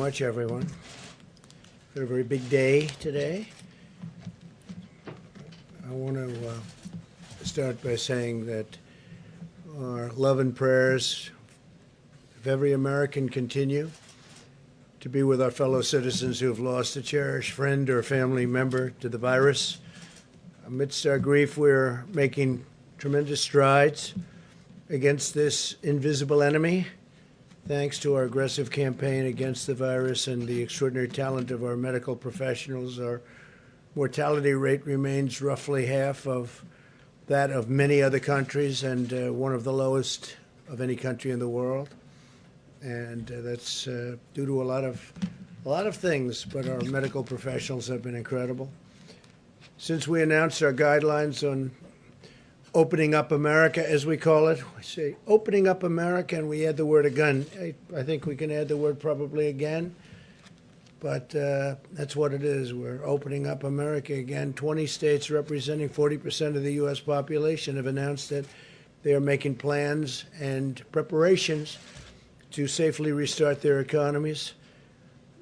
Much, everyone. Got a very big day today. I want to start by saying that our love and prayers of every American continue to be with our fellow citizens who have lost a cherished friend or family member to the virus. Amidst our grief, we're making tremendous strides against this invisible enemy. Thanks to our aggressive campaign against the virus and the extraordinary talent of our medical professionals, our mortality rate remains roughly half of that of many other countries and one of the lowest of any country in the world. And that's due to a lot of things, but our medical professionals have been incredible. Since we announced our guidelines on opening up America, as we call it, we say opening up America, and we add the word again. I think we can add the word probably again, but that's what it is. We're opening up America again. 20 states representing 40% of the U.S. population have announced that they are making plans and preparations to safely restart their economies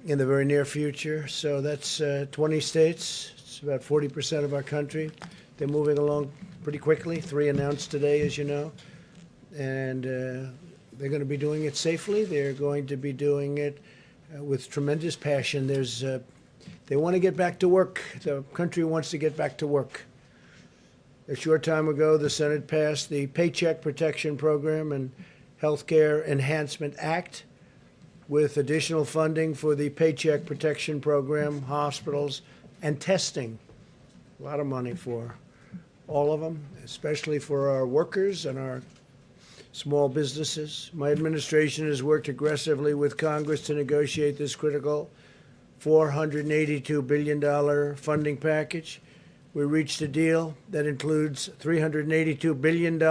in the very near future. So that's 20 states. It's about 40% of our country. They're moving along pretty quickly. 3 announced today, as you know. And they're going to be doing it safely. They're going to be doing it with tremendous passion. They want to get back to work. The country wants to get back to work. A short time ago, the Senate passed the Paycheck Protection Program and Healthcare Enhancement Act with additional funding for the Paycheck Protection Program, hospitals, and testing. A lot of money for all of them, especially for our workers and our small businesses. My administration has worked aggressively with Congress to negotiate this critical $482 billion funding package. We reached a deal that includes $382 billion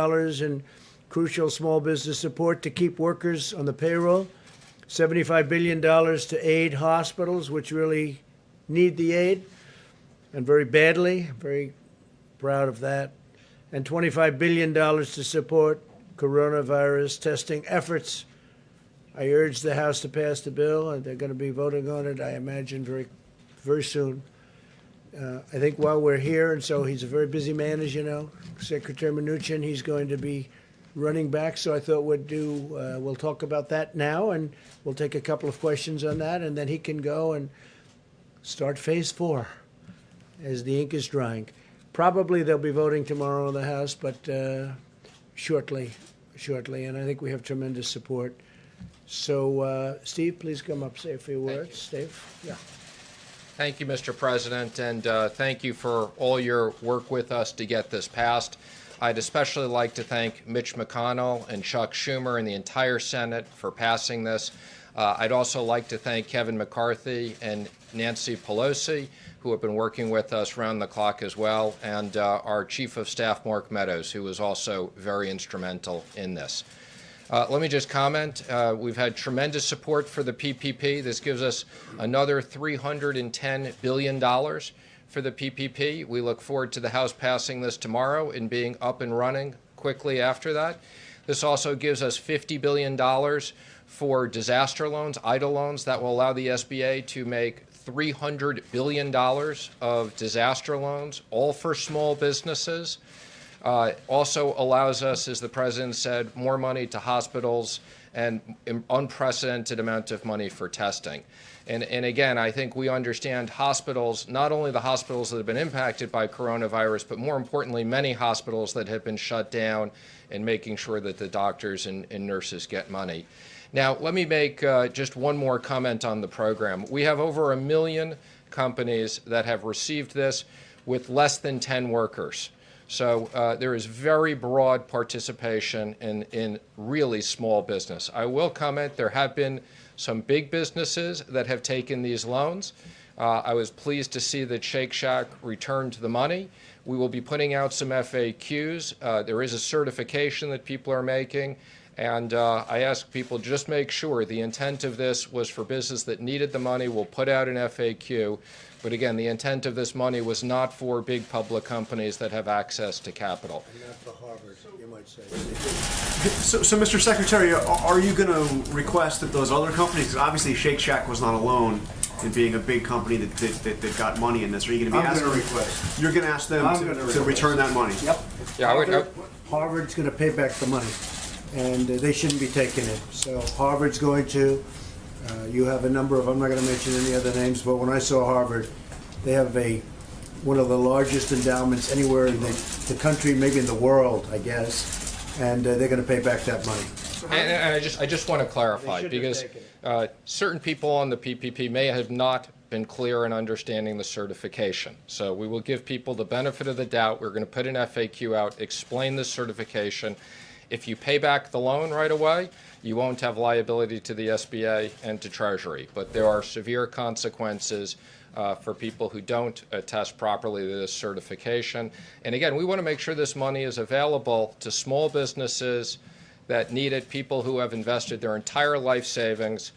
in crucial small business support to keep workers on the payroll, $75 billion to aid hospitals, which really need the aid, and very badly, very proud of that, and $25 billion to support coronavirus testing efforts. I urge the House to pass the bill, and they're going to be voting on it, I imagine, very, very soon. I think while we're here, and so he's a very busy man, as you know, Secretary Mnuchin, he's going to be running back, so I thought we'll talk about that now, and we'll take a couple of questions on that, and then he can go and start phase 4 as the ink is drying. Probably they'll be voting tomorrow in the House, but shortly, and I think we have tremendous support. So, Steve, please come up, say a few words. Steve? Yeah. Thank you, Mr. President, and thank you for all your work with us to get this passed. I'd especially like to thank Mitch McConnell and Chuck Schumer and the entire Senate for passing this. I'd also like to thank Kevin McCarthy and Nancy Pelosi, who have been working with us round the clock as well, and our Chief of Staff, Mark Meadows, who was also very instrumental in this. Let me just comment. We've had tremendous support for the PPP. This gives us another $310 billion for the PPP. We look forward to the House passing this tomorrow and being up and running quickly after that. This also gives us $50 billion for disaster loans, EIDL loans, that will allow the SBA to make $300 billion of disaster loans, all for small businesses. Also allows us, as the President said, more money to hospitals and an unprecedented amount of money for testing. And again, I think we understand hospitals, not only the hospitals that have been impacted by coronavirus, but more importantly, many hospitals that have been shut down, and making sure that the doctors and nurses get money. Now, let me make just one more comment on the program. We have over 1 million companies that have received this with less than 10 workers. So there is very broad participation in really small business. I will comment, there have been some big businesses that have taken these loans. I was pleased to see that Shake Shack returned the money. We will be putting out some FAQs. There is a certification that people are making, And I ask people, just make sure the intent of this was for business that needed the money. We'll put out an FAQ. But again, the intent of this money was not for big public companies that have access to capital. And not for Harvard, you might say. So, Mr. Secretary, are you going to request that those other companies, because obviously Shake Shack was not alone in being a big company that got money in this, are you going to be I'm asking? going to request. You're going to ask them to return that money? Yep. Yeah, Harvard's going to pay back the money, and they shouldn't be taking it. So Harvard's going to. You have a number of, I'm not going to mention any other names, but when I saw Harvard, they have one of the largest endowments anywhere in the country, maybe in the world, I guess, and they're going to pay back that money. And I just want to clarify, They because shouldn't have certain people on the PPP may have not been clear in understanding the certification. So we will give people the benefit of the doubt. We're going to put an FAQ out, explain the certification. If you pay back the loan right away, you won't have liability to the SBA and to Treasury. But there are severe consequences for people who don't attest properly to this certification. And again, we want to make sure this money is available to small businesses that need it, people who have invested their entire life savings.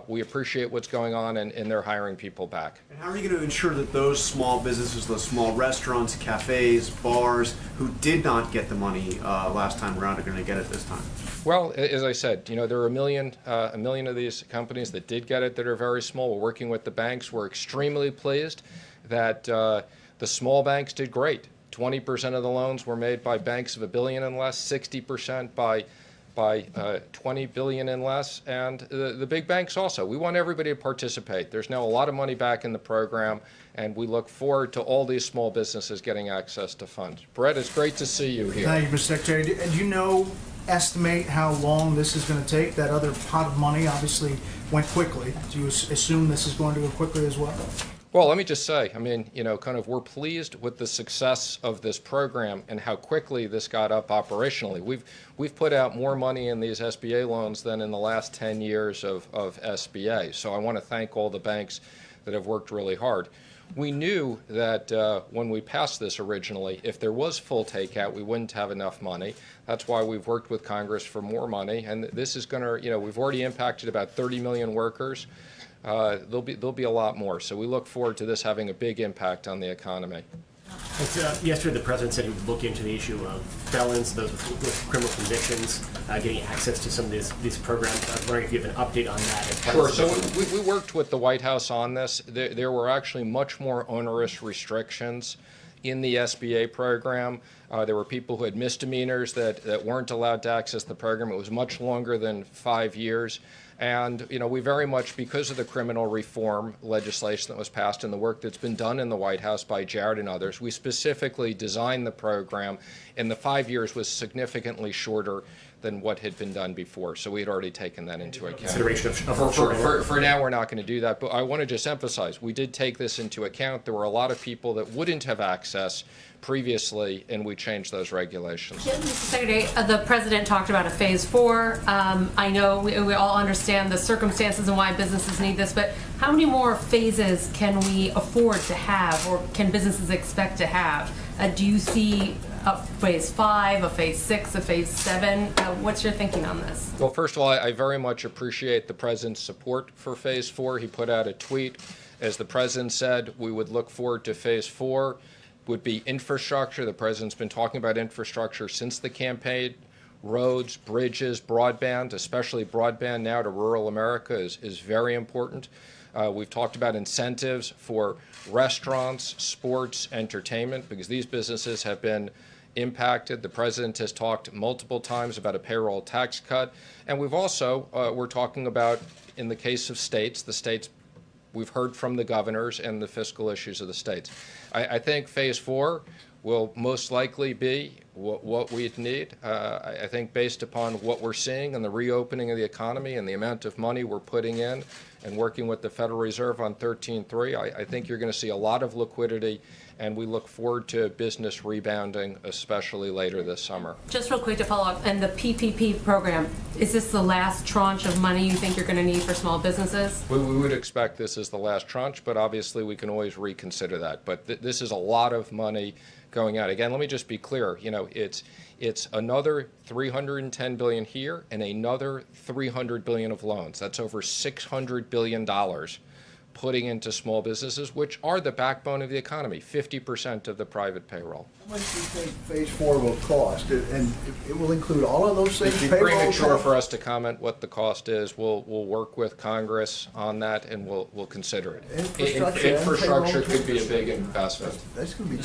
We appreciate what's going on, and they're hiring people back. And how are you going to ensure that those small businesses, those small restaurants, cafes, bars, who did not get the money last time around are going to get it this time? Well, as I said, there are a million of these companies that did get it that are very small. We're working with the banks. We're extremely pleased that the small banks did great. 20% of the loans were made by banks of $1 billion and less, 60% by 20 billion and less, and the big banks also. We want everybody to participate. There's now a lot of money back in the program, and we look forward to all these small businesses getting access to funds. Brett, it's great to see you here. Thank you, Mr. Secretary. Do you estimate how long this is going to take? That other pot of money obviously went quickly. Do you assume this is going to go quickly as well? Well, let me just say, we're pleased with the success of this program and how quickly this got up operationally. We've put out more money in these SBA loans than in the last 10 years of SBA. So I want to thank all the banks that have worked really hard. We knew that when we passed this originally, if there was full takeout, we wouldn't have enough money. That's why we've worked with Congress for more money. And this is going to, we've already impacted about 30 million workers. There'll be a lot more. So we look forward to this having a big impact on the economy. Yesterday, the president said he would look into the issue of felons, those with criminal convictions, getting access to some of these programs. I was wondering if you have an update on that. Sure. So we worked with the White House on this. There were actually much more onerous restrictions in the SBA program. There were people who had misdemeanors that weren't allowed to access the program. It was much longer than 5 years. And, we very much, because of the criminal reform legislation that was passed and the work that's been done in the White House by Jared and others, we specifically designed the program, and the 5 years was significantly shorter than what had been done before. So we had already taken that into account. Consideration of For now, we're not going to do that. But I want to just emphasize, we did take this into account. There were a lot of people that wouldn't have access previously, and we changed those regulations. Mr. Secretary, the president talked about a phase 4. I know we all understand the circumstances and why businesses need this, but how many more phases can we afford to have, or can businesses expect to have? Do you see a phase 5, a phase 6, a phase 7? What's your thinking on this? Well, first of all, I very much appreciate the president's support for phase 4. He put out a tweet. As the president said, we would look forward to phase 4. Would be infrastructure. The president's been talking about infrastructure since the campaign. Roads, bridges, broadband, especially broadband now to rural America is very important. We've talked about incentives for restaurants, sports, entertainment, because these businesses have been impacted. The president has talked multiple times about a payroll tax cut. And we've also, we're talking about, in the case of states, we've heard from the governors and the fiscal issues of the states. I think phase 4 will most likely be what we'd need. I think based upon what we're seeing and the reopening of the economy and the amount of money we're putting in and working with the Federal Reserve on 13.3, I think you're going to see a lot of liquidity, and we look forward to business rebounding, especially later this summer. Just real quick to follow up, and the PPP program, is this the last tranche of money you think you're going to need for small businesses? We would expect this is the last tranche, but obviously we can always reconsider that. But this is a lot of money going out. Again, let me just be clear. It's another $310 billion here and another $300 billion of loans. That's over $600 billion putting into small businesses, which are the backbone of the economy, 50% of the private payroll. How much do you think phase 4 will cost? And it will include all of those things? It'd be payroll, premature tax? for us to comment what the cost is. We'll work with Congress on that, and we'll consider it. Infrastructure and Infrastructure payroll, could be a big investment. That's going to be.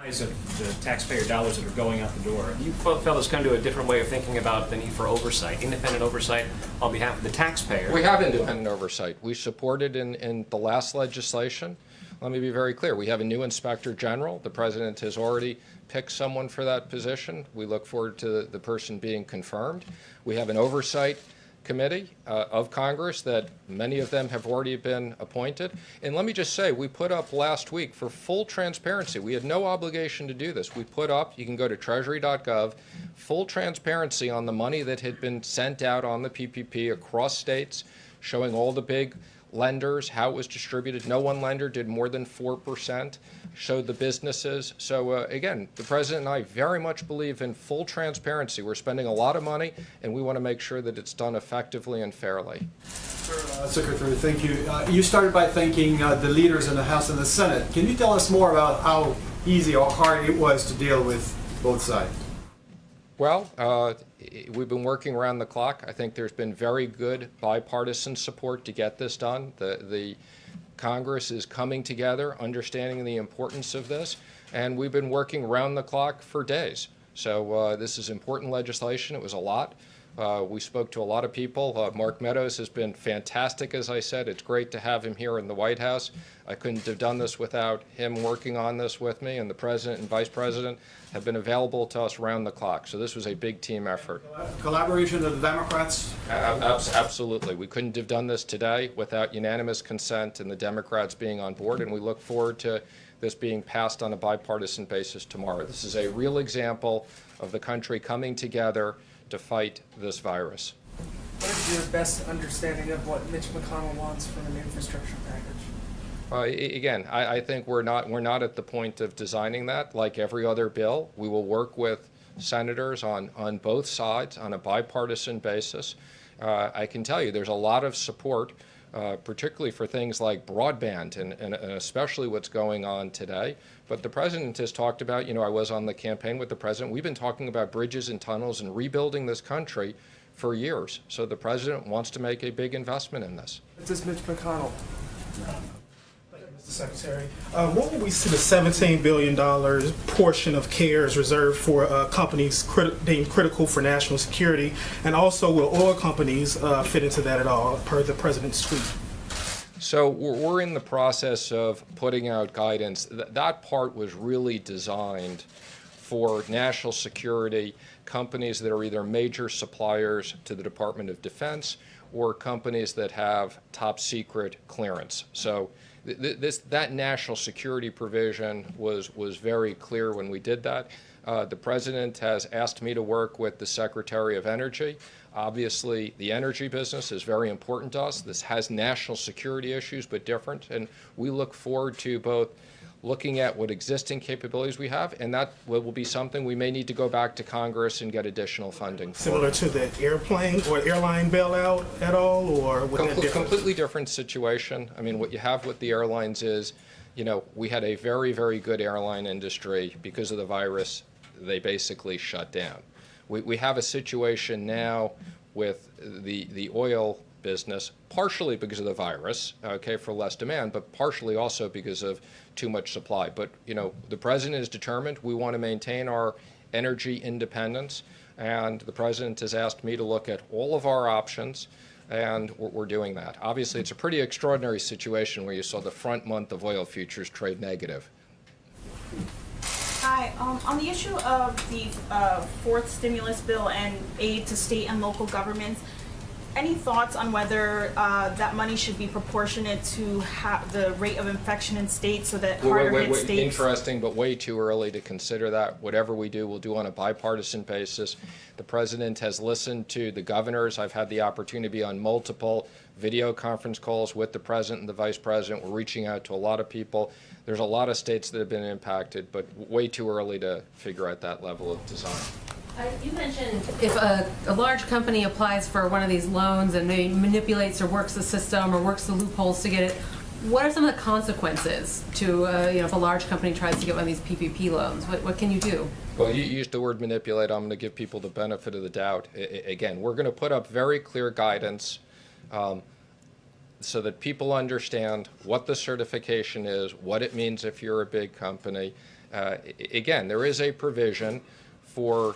Size of the taxpayer dollars that are going out the door. You fellows come to a different way of thinking about the need for oversight, independent oversight on behalf of the taxpayer. We have independent oversight. We supported in the last legislation. Let me be very clear. We have a new inspector general. The president has already picked someone for that position. We look forward to the person being confirmed. We have an oversight committee of Congress that many of them have already been appointed. And let me just say, we put up last week for full transparency. We had no obligation to do this. We put up, you can go to treasury.gov, full transparency on the money that had been sent out on the PPP across states, showing all the big lenders, how it was distributed. No one lender did more than 4%, showed the businesses. So again, the president and I very much believe in full transparency. We're spending a lot of money, and we want to make sure that it's done effectively and fairly. Secretary, thank you. You started by thanking the leaders in the House and the Senate. Can you tell us more about how easy or hard it was to deal with both sides? Well, we've been working around the clock. I think there's been very good bipartisan support to get this done. The Congress is coming together, understanding the importance of this, and we've been working around the clock for days. So this is important legislation. It was a lot. We spoke to a lot of people. Mark Meadows has been fantastic, as I said. It's great to have him here in the White House. I couldn't have done this without him working on this with me, and the president and vice president have been available to us around the clock. So this was a big team effort. Collaboration of the Democrats? Absolutely. We couldn't have done this today without unanimous consent and the Democrats being on board, and we look forward to this being passed on a bipartisan basis tomorrow. This is a real example of the country coming together to fight this virus. What is your best understanding of what Mitch McConnell wants from an infrastructure package? Again, I think we're not at the point of designing that. Like every other bill, we will work with senators on both sides on a bipartisan basis. I can tell you there's a lot of support, particularly for things like broadband and especially what's going on today. But the president has talked about, I was on the campaign with the president. We've been talking about bridges and tunnels and rebuilding this country for years. So the president wants to make a big investment in this. What does Mitch McConnell? Mr. Secretary, what will we see the $17 billion portion of CARES reserved for companies deemed critical for national security? And also, will oil companies fit into that at all, per the president's tweet? So we're in the process of putting out guidance. That part was really designed for national security companies that are either major suppliers to the Department of Defense or companies that have top secret clearance. So that national security provision was very clear when we did that. The president has asked me to work with the Secretary of Energy. Obviously, the energy business is very important to us. This has national security issues, but different. And we look forward to both looking at what existing capabilities we have, and that will be something we may need to go back to Congress and get additional funding for. Similar to the airplane or airline bailout at all, or would that differ? Completely different situation. I mean, what you have with the airlines is, we had a very, very good airline industry. Because of the virus, they basically shut down. We have a situation now with the oil business, partially because of the virus, for less demand, but partially also because of too much supply. But, the president is determined. We want to maintain our energy independence, and the president has asked me to look at all of our options, and we're doing that. Obviously, it's a pretty extraordinary situation where you saw the front month of oil futures trade negative. Hi. On the issue of the fourth stimulus bill and aid to state and local governments, any thoughts on whether that money should be proportionate to the rate of infection in states so that harder hit states? Interesting, but way too early to consider that. Whatever we do, we'll do on a bipartisan basis. The president has listened to the governors. I've had the opportunity to be on multiple video conference calls with the president and the vice president. We're reaching out to a lot of people. There's a lot of states that have been impacted, but way too early to figure out that level of design. You mentioned if a large company applies for one of these loans and maybe manipulates or works the system or works the loopholes to get it, what are some of the consequences to, if a large company tries to get one of these PPP loans? What can you do? Well, you used the word manipulate. I'm going to give people the benefit of the doubt. Again, we're going to put up very clear guidance so that people understand what the certification is, what it means if you're a big company. Again, there is a provision for,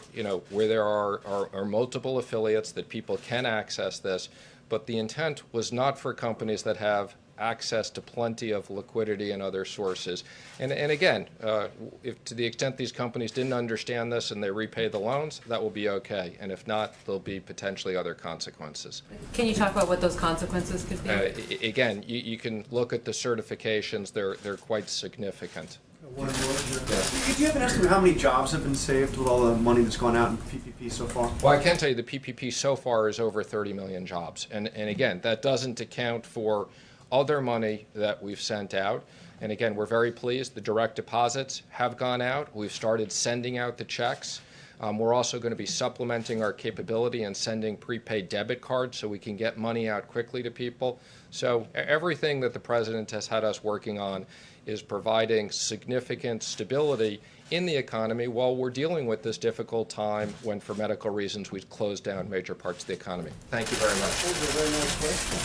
where there are multiple affiliates that people can access this, but the intent was not for companies that have access to plenty of liquidity and other sources. And again, if to the extent these companies didn't understand this and they repay the loans, that will be okay. And if not, there'll be potentially other consequences. Can you talk about what those consequences could be? Again, you can look at the certifications. They're quite significant. Do you have an estimate of how many jobs have been saved with all the money that's gone out in PPP so far? Well, I can tell you the PPP so far is over 30 million jobs. And again, that doesn't account for other money that we've sent out. And again, we're very pleased. The direct deposits have gone out. We've started sending out the checks. We're also going to be supplementing our capability and sending prepaid debit cards so we can get money out quickly to people. So everything that the president has had us working on is providing significant stability in the economy while we're dealing with this difficult time when, for medical reasons, we've closed down major parts of the economy. Thank you very much. That was a very nice question.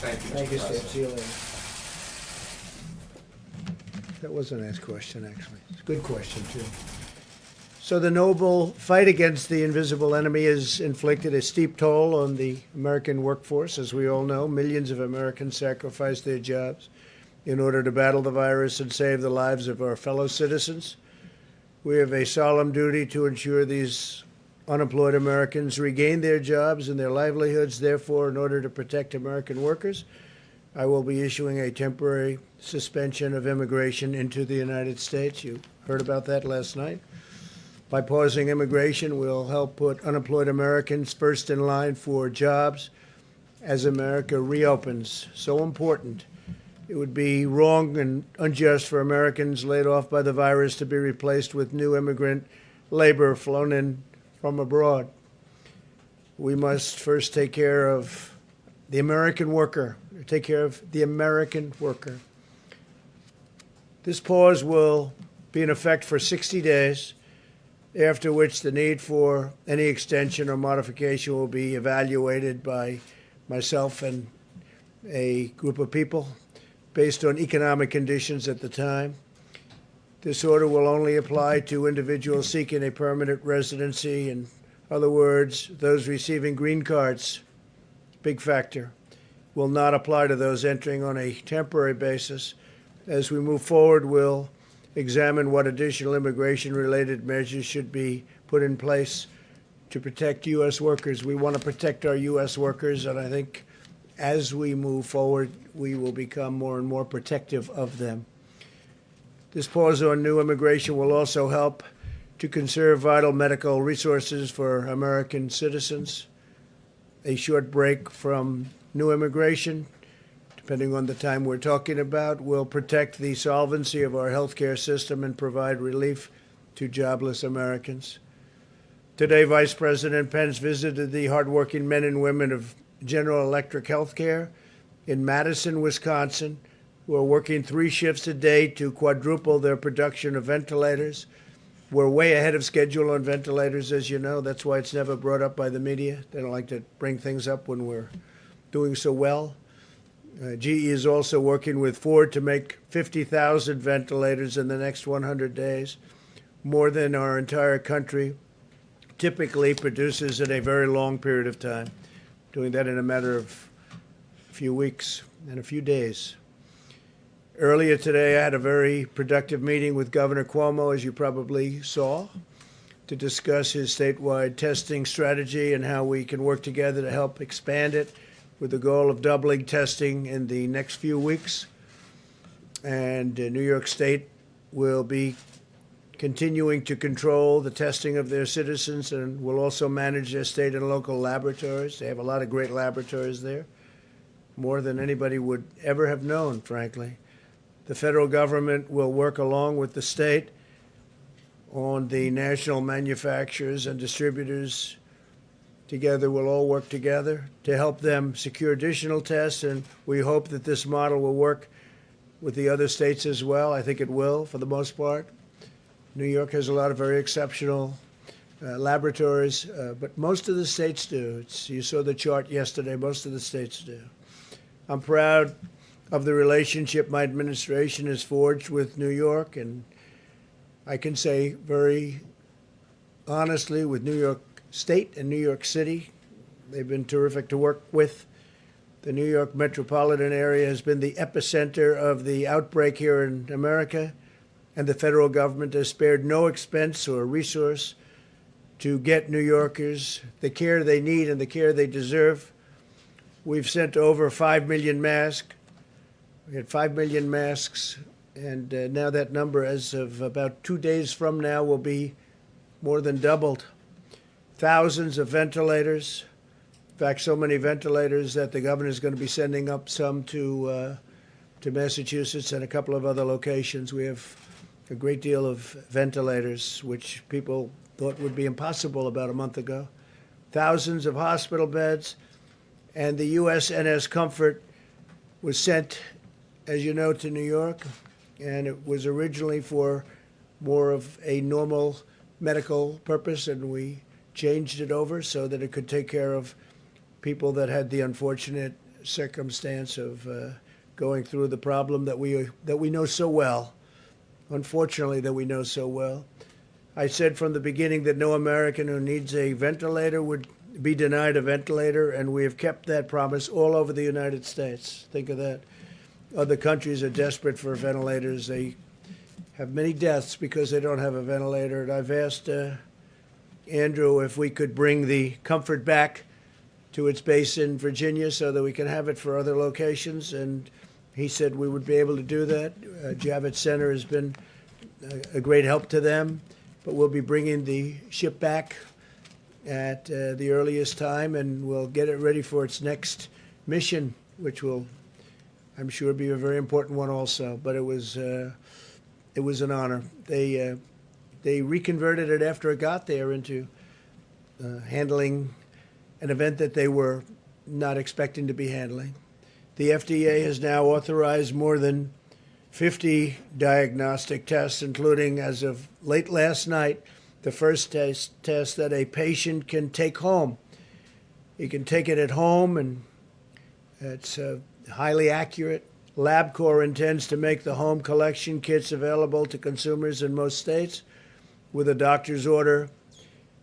Thank you, Thank you, Mr. Steve. President. See you later. That was a nice question, actually. It's a good question, too. So the noble fight against the invisible enemy has inflicted a steep toll on the American workforce. As we all know, millions of Americans sacrificed their jobs in order to battle the virus and save the lives of our fellow citizens. We have a solemn duty to ensure these unemployed Americans regain their jobs and their livelihoods. Therefore, in order to protect American workers, I will be issuing a temporary suspension of immigration into the United States. You heard about that last night. By pausing immigration, we'll help put unemployed Americans first in line for jobs as America reopens. So important. It would be wrong and unjust for Americans laid off by the virus to be replaced with new immigrant labor flown in from abroad. We must first take care of the American worker, take care of the American worker. This pause will be in effect for 60 days, after which the need for any extension or modification will be evaluated by myself and a group of people based on economic conditions at the time. This order will only apply to individuals seeking a permanent residency. In other words, those receiving green cards, big factor, will not apply to those entering on a temporary basis. As we move forward, we'll examine what additional immigration-related measures should be put in place to protect U.S. workers. We want to protect our U.S. workers, and I think as we move forward, we will become more and more protective of them. This pause on new immigration will also help to conserve vital medical resources for American citizens. A short break from new immigration, depending on the time we're talking about, will protect the solvency of our healthcare system and provide relief to jobless Americans. Today, Vice President Pence visited the hardworking men and women of General Electric Healthcare in Madison, Wisconsin, who are working 3 shifts a day to quadruple their production of ventilators. We're way ahead of schedule on ventilators, as you know. That's why it's never brought up by the media. They don't like to bring things up when we're doing so well. GE is also working with Ford to make 50,000 ventilators in the next 100 days, more than our entire country typically produces in a very long period of time, doing that in a matter of a few weeks and a few days. Earlier today, I had a very productive meeting with Governor Cuomo, as you probably saw. to discuss his statewide testing strategy and how we can work together to help expand it with the goal of doubling testing in the next few weeks. And New York State will be continuing to control the testing of their citizens and will also manage their state and local laboratories. They have a lot of great laboratories there, more than anybody would ever have known, frankly. The federal government will work along with the state on the national manufacturers and distributors. Together, we'll all work together to help them secure additional tests, and we hope that this model will work with the other states as well. I think it will, for the most part. New York has a lot of very exceptional laboratories, but most of the states do. You saw the chart yesterday. Most of the states do. I'm proud of the relationship my administration has forged with New York, and I can say very honestly with New York State and New York City, they've been terrific to work with. The New York metropolitan area has been the epicenter of the outbreak here in America, and the federal government has spared no expense or resource to get New Yorkers the care they need and the care they deserve. We've sent over 5 million masks. We had 5 million masks, and now that number, as of about 2 days from now, will be more than doubled. Thousands of ventilators. In fact, so many ventilators that the governor is going to be sending up some to Massachusetts and a couple of other locations. We have a great deal of ventilators, which people thought would be impossible about a month ago. Thousands of hospital beds, and the USNS Comfort was sent, as you know, to New York, and it was originally for more of a normal medical purpose, and we changed it over so that it could take care of people that had the unfortunate circumstance of going through the problem that we know so well, unfortunately, that we know so well. I said from the beginning that no American who needs a ventilator would be denied a ventilator, and we have kept that promise all over the United States. Think of that. Other countries are desperate for ventilators. They have many deaths because they don't have a ventilator. And I've asked Andrew if we could bring the Comfort back to its base in Virginia so that we can have it for other locations, and he said we would be able to do that. Javits Center has been a great help to them, but we'll be bringing the ship back at the earliest time, and we'll get it ready for its next mission, which will, I'm sure, be a very important one also. But it was an honor. They reconverted it after it got there into handling an event that they were not expecting to be handling. The FDA has now authorized more than 50 diagnostic tests, including, as of late last night, the first test that a patient can take home. He can take it at home, and it's highly accurate. LabCorp intends to make the home collection kits available to consumers in most states with a doctor's order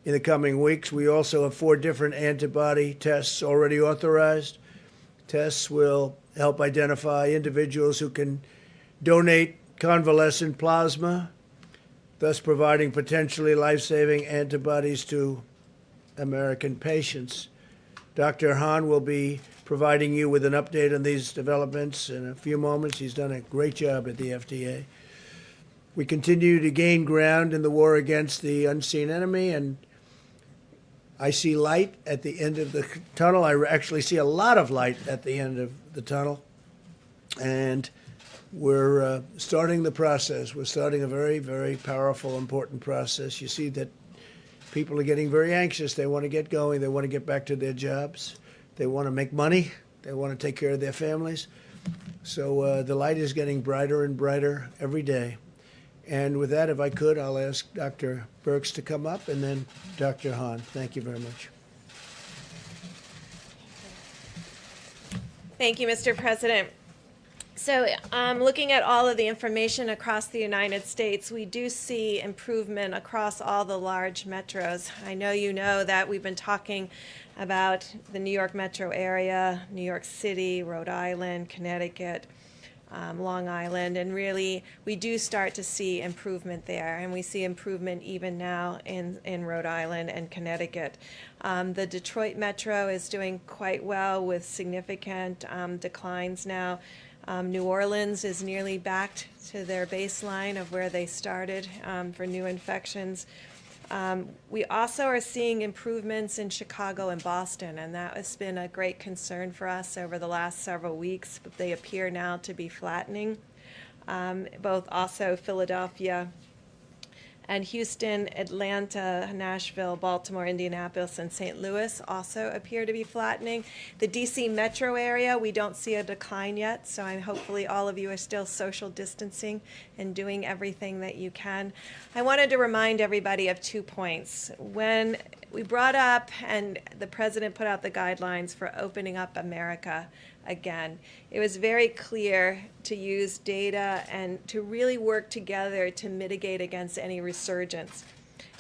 in the coming weeks. We also have 4 different antibody tests already authorized. Tests will help identify individuals who can donate convalescent plasma, thus providing potentially life-saving antibodies to American patients. Dr. Hahn will be providing you with an update on these developments in a few moments. He's done a great job at the FDA. We continue to gain ground in the war against the unseen enemy, and I see light at the end of the tunnel. I actually see a lot of light at the end of the tunnel. And we're starting the process. We're starting a very, very powerful, important process. You see that people are getting very anxious. They want to get going. They want to get back to their jobs. They want to make money. They want to take care of their families. So the light is getting brighter and brighter every day. And with that, if I could, I'll ask Dr. Birx to come up, and then Dr. Hahn. Thank you very much. Thank you, Mr. President. So looking at all of the information across the United States, we do see improvement across all the large metros. I know you know that we've been talking about the New York metro area, New York City, Rhode Island, Connecticut. Long Island, and really we do start to see improvement there, and we see improvement even now in Rhode Island and Connecticut. The Detroit Metro is doing quite well with significant declines now. New Orleans is nearly back to their baseline of where they started for new infections. We also are seeing improvements in Chicago and Boston, and that has been a great concern for us over the last several weeks, but they appear now to be flattening. Both also Philadelphia and Houston, Atlanta, Nashville, Baltimore, Indianapolis, and St. Louis also appear to be flattening. The DC metro area, we don't see a decline yet, so hopefully all of you are still social distancing and doing everything that you can. I wanted to remind everybody of 2 points. When we brought up and the president put out the guidelines for opening up America again, it was very clear to use data and to really work together to mitigate against any resurgence,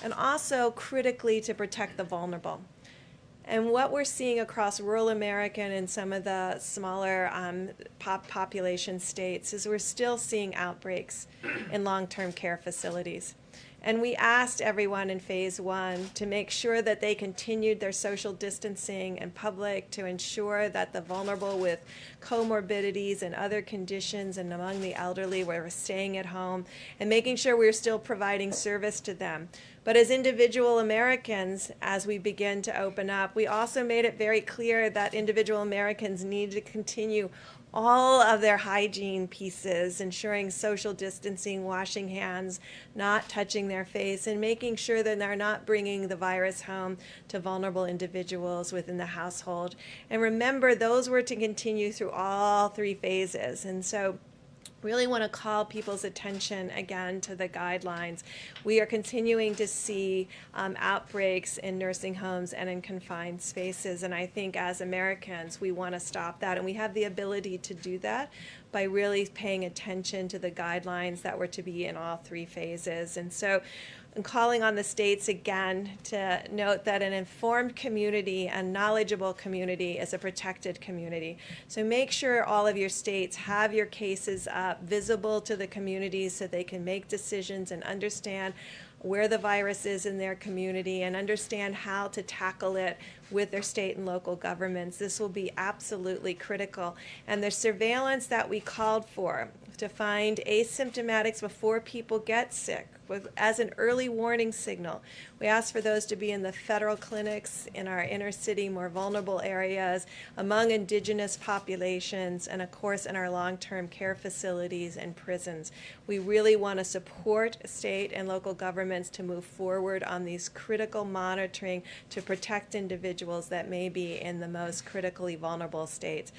and also critically to protect the vulnerable. And what we're seeing across rural America and in some of the smaller population states is we're still seeing outbreaks in long-term care facilities. And we asked everyone in phase 1 to make sure that they continued their social distancing in public, to ensure that the vulnerable with comorbidities and other conditions and among the elderly were staying at home, and making sure we're still providing service to them. But as individual Americans, as we begin to open up, we also made it very clear that individual Americans need to continue all of their hygiene pieces, ensuring social distancing, washing hands, not touching their face, and making sure that they're not bringing the virus home to vulnerable individuals within the household. And remember, those were to continue through all 3 phases. And so really want to call people's attention again to the guidelines. We are continuing to see outbreaks in nursing homes and in confined spaces, and I think as Americans we want to stop that, and we have the ability to do that by really paying attention to the guidelines that were to be in all 3 phases. And so I'm calling on the states again to note that an informed community and knowledgeable community is a protected community. So make sure all of your states have your cases up, visible to the communities, so they can make decisions and understand where the virus is in their community and understand how to tackle it with their state and local governments. This will be absolutely critical. And the surveillance that we called for to find asymptomatics before people get sick as an early warning signal. We ask for those to be in the federal clinics, in our inner city, more vulnerable areas, among indigenous populations, and of course in our long-term care facilities and prisons. We really want to support state and local governments to move forward on these critical monitoring to protect individuals that may be in the most critically vulnerable states.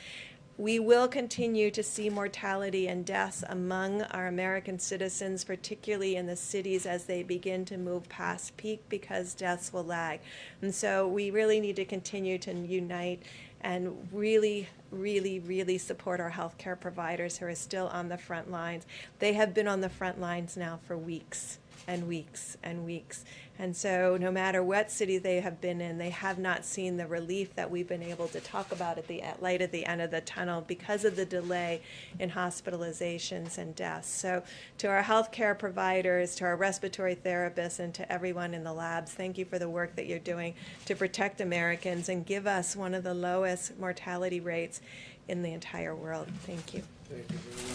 We will continue to see mortality and deaths among our American citizens, particularly in the cities as they begin to move past peak, because deaths will lag. And so we really need to continue to unite and really, really, really support our healthcare providers who are still on the front lines. They have been on the front lines now for weeks and weeks and weeks. And so no matter what city they have been in, they have not seen the relief that we've been able to talk about at the light at the end of the tunnel because of the delay in hospitalizations and deaths. So to our healthcare providers, to our respiratory therapists, and to everyone in the labs, thank you for the work that you're doing to protect Americans and give us one of the lowest mortality rates in the entire world. Thank you. Thank you very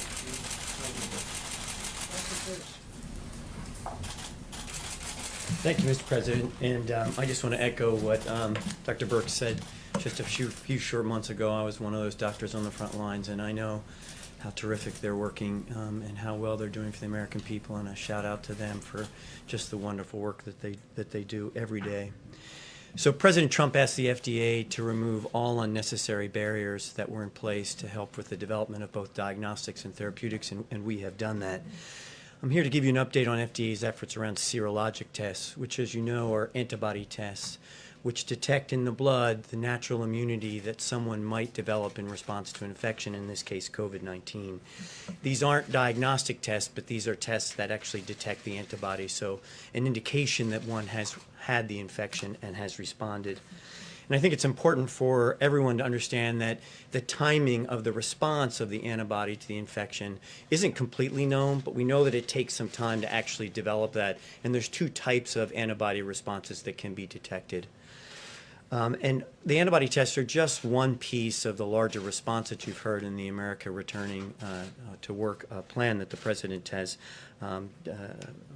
much. Thank you, Mr. President. And I just want to echo what Dr. Burke said just a few short months ago. I was one of those doctors on the front lines, and I know how terrific they're working and how well they're doing for the American people. And a shout out to them for just the wonderful work that they do every day. So President Trump asked the FDA to remove all unnecessary barriers that were in place to help with the development of both diagnostics and therapeutics, and we have done that. I'm here to give you an update on FDA's efforts around serologic tests, which, as you know, are antibody tests, which detect in the blood the natural immunity that someone might develop in response to infection, in this case COVID-19. These aren't diagnostic tests, but these are tests that actually detect the antibody, so an indication that one has had the infection and has responded. And I think it's important for everyone to understand that the timing of the response of the antibody to the infection isn't completely known, but we know that it takes some time to actually develop that. And there's two types of antibody responses that can be detected. And the antibody tests are just one piece of the larger response that you've heard in the America Returning to Work plan that the President has,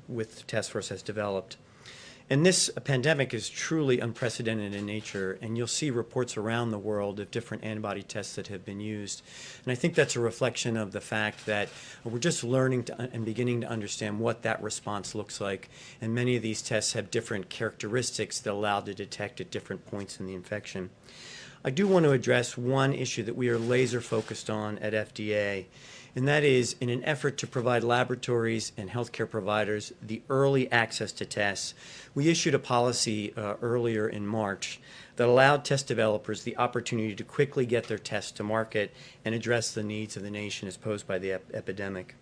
with the task force, has developed. And this pandemic is truly unprecedented in nature, and you'll see reports around the world of different antibody tests that have been used. And I think that's a reflection of the fact that we're just learning and beginning to understand what that response looks like. And many of these tests have different characteristics that allow to detect at different points in the infection. I do want to address one issue that we are laser focused on at FDA, and that is in an effort to provide laboratories and healthcare providers the early access to tests. We issued a policy earlier in March that allowed test developers the opportunity to quickly get their tests to market and address the needs of the nation as posed by the epidemic.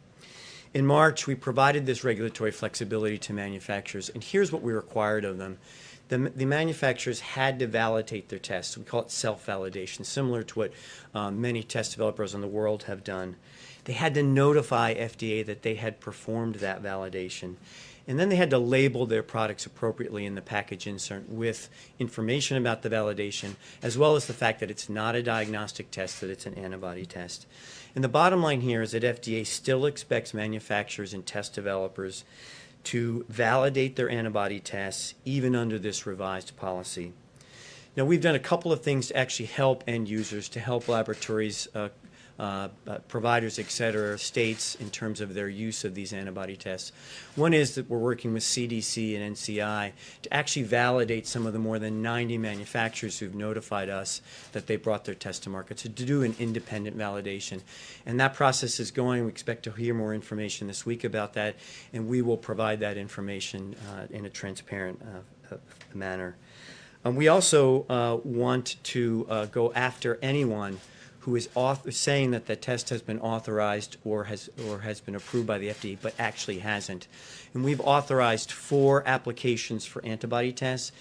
In March, we provided this regulatory flexibility to manufacturers, and here's what we required of them. The manufacturers had to validate their tests. We call it self-validation, similar to what many test developers in the world have done. They had to notify FDA that they had performed that validation. And then they had to label their products appropriately in the package insert with information about the validation, as well as the fact that it's not a diagnostic test, that it's an antibody test. And the bottom line here is that FDA still expects manufacturers and test developers to validate their antibody tests even under this revised policy. Now, we've done a couple of things to actually help end users, to help laboratories, providers, et cetera, states in terms of their use of these antibody tests. One is that we're working with CDC and NCI to actually validate some of the more than 90 manufacturers who've notified us that they brought their test to market, so to do an independent validation. And that process is going. We expect to hear more information this week about that, and we will provide that information in a transparent manner. We also want to go after anyone who is saying that the test has been authorized or has been approved by the FDA, but actually hasn't. And we've authorized 4 applications for antibody tests,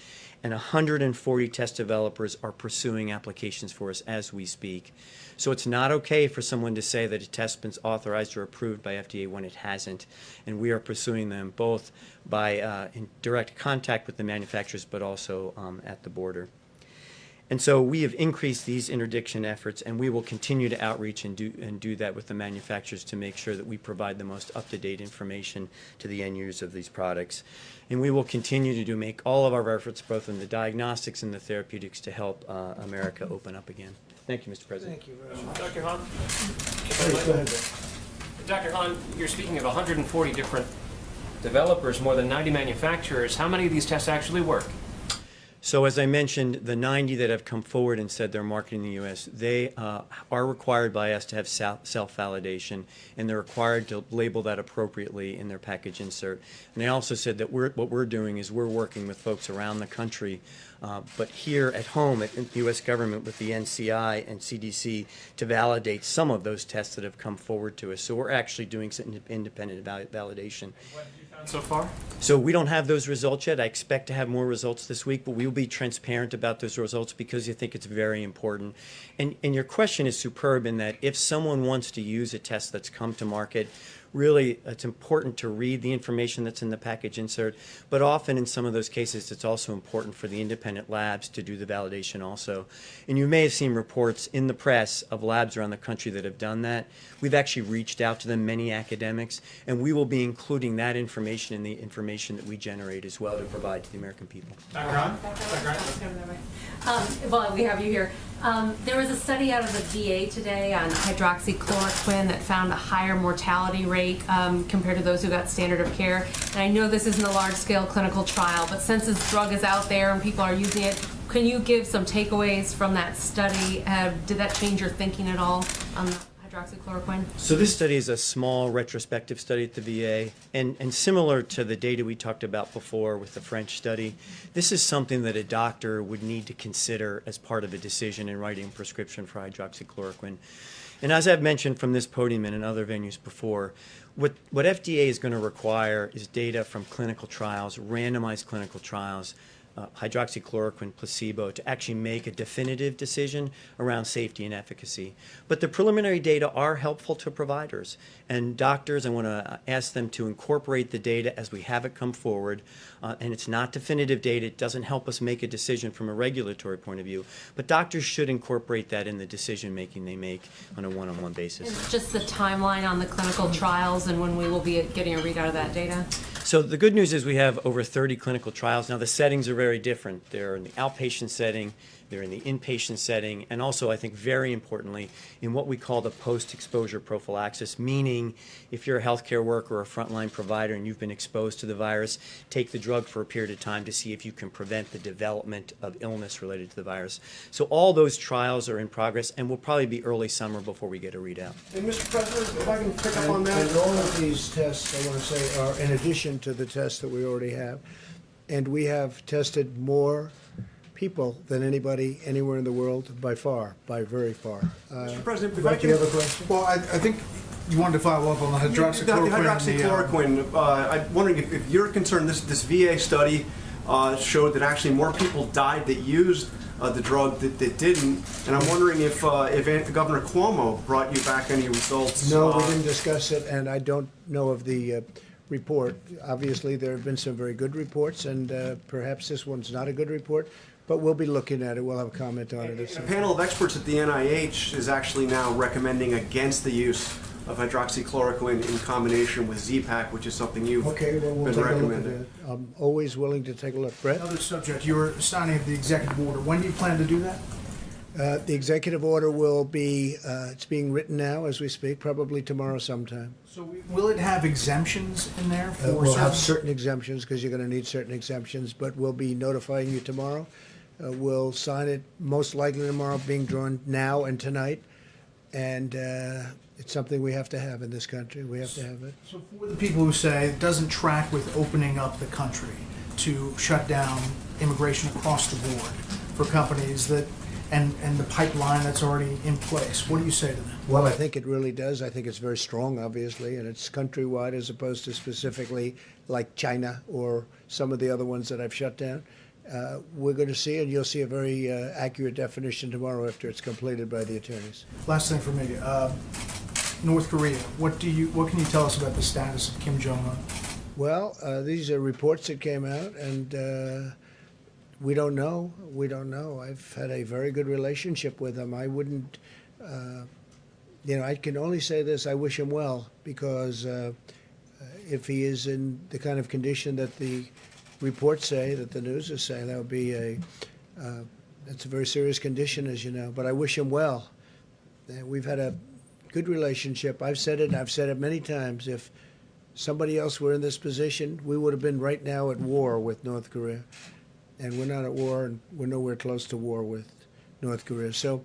and 140 test developers are pursuing applications for us as we speak. So it's not okay for someone to say that a test's been authorized or approved by FDA when it hasn't, and we are pursuing them both by in direct contact with the manufacturers, but also at the border. And so we have increased these interdiction efforts, and we will continue to outreach and do that with the manufacturers to make sure that we provide the most up-to-date information to the end users of these products. And we will continue to make all of our efforts, both in the diagnostics and the therapeutics, to help America open up again. Thank you, Mr. President. Thank you very much. Dr. Hahn? Go ahead. Dr. Hahn, you're speaking of 140 different developers, more than 90 manufacturers. How many of these tests actually work? So as I mentioned, the 90 that have come forward and said they're marketing in the U.S., they are required by us to have self-validation, and they're required to label that appropriately in their package insert. And they also said that what we're doing is we're working with folks around the country, but here at home at the U.S. government with the NCI and CDC to validate some of those tests that have come forward to us. So we're actually doing some independent validation. What have you found so far? So we don't have those results yet. I expect to have more results this week, but we will be transparent about those results because I think it's very important. And your question is superb in that if someone wants to use a test that's come to market, really it's important to read the information that's in the package insert, but often in some of those cases it's also important for the independent labs to do the validation also. And you may have seen reports in the press of labs around the country that have done that. We've actually reached out to them, many academics, and we will be including that information in the information that we generate as well to provide to the American people. Dr. Hahn? Well, we have you here. There was a study out of the VA today on hydroxychloroquine that found a higher mortality rate compared to those who got standard of care. And I know this isn't a large-scale clinical trial, but since this drug is out there and people are using it, can you give some takeaways from that study? Did that change your thinking at all on the hydroxychloroquine? So this study is a small retrospective study at the VA, and similar to the data we talked about before with the French study, this is something that a doctor would need to consider as part of a decision in writing a prescription for hydroxychloroquine. And as I've mentioned from this podium and in other venues before, what FDA is going to require is data from clinical trials, randomized clinical trials, hydroxychloroquine placebo to actually make a definitive decision around safety and efficacy. But the preliminary data are helpful to providers and doctors. I want to ask them to incorporate the data as we have it come forward. And it's not definitive data. It doesn't help us make a decision from a regulatory point of view. But doctors should incorporate that in the decision making they make on a one-on-one basis. And just the timeline on the clinical trials and when we will be getting a readout of that data? So the good news is we have over 30 clinical trials. Now the settings are very different. They're in the outpatient setting, they're in the inpatient setting, and also I think very importantly in what we call the post-exposure prophylaxis, meaning if you're a healthcare worker or a frontline provider and you've been exposed to the virus, take the drug for a period of time to see if you can prevent the development of illness related to the virus. So all those trials are in progress and will probably be early summer before we get a readout. And Mr. President, if I can pick up on that. And all of these tests, I want to say, are in addition to the tests that we already have. And we have tested more people than anybody anywhere in the world by far, by very far. Mr. President, if Mike, I do you can. have a question? Well, I think you wanted to follow up on the hydroxychloroquine. The hydroxychloroquine, I'm wondering if you're concerned, this VA study showed that actually more people died that used the drug that didn't, and I'm wondering if Governor Cuomo brought you back any results. No, we didn't discuss it, and I don't know of the report. Obviously, there have been some very good reports, and perhaps this one's not a good report, but we'll be looking at it. We'll have a comment on it. A panel of experts at the NIH is actually now recommending against the use of hydroxychloroquine in combination with Z-Pak, which is something you've Okay, well, we'll been take a look at recommending. it. I'm always willing to take a look. Brett? Another subject, your signing of the executive order. When do you plan to do that? The executive order will be, it's being written now as we speak, probably tomorrow sometime. So will it have exemptions in there for We'll have certain? certain exemptions because you're going to need certain exemptions, but we'll be notifying you tomorrow. We'll sign it most likely tomorrow, being drawn now and tonight. And it's something we have to have in this country. We have to have it. So for the people who say it doesn't track with opening up the country to shut down immigration across the board for companies that, and the pipeline that's already in place, what do you say to them? Well, I think it really does. I think it's very strong, obviously, and it's countrywide as opposed to specifically like China or some of the other ones that I've shut down. We're going to see, and you'll see a very accurate definition tomorrow after it's completed by the attorneys. Last thing for me, North Korea. What can you tell us about the status of Kim Jong-un? Well, these are reports that came out, and we don't know. We don't know. I've had a very good relationship with him. I wouldn't, I can only say this: I wish him well, because if he is in the kind of condition that the reports say, that the news is saying, that would be that's a very serious condition, as you know. But I wish him well. We've had a good relationship. I've said it, and I've said it many times. If somebody else were in this position, we would have been right now at war with North Korea. And we're not at war, and we're nowhere close to war with North Korea. So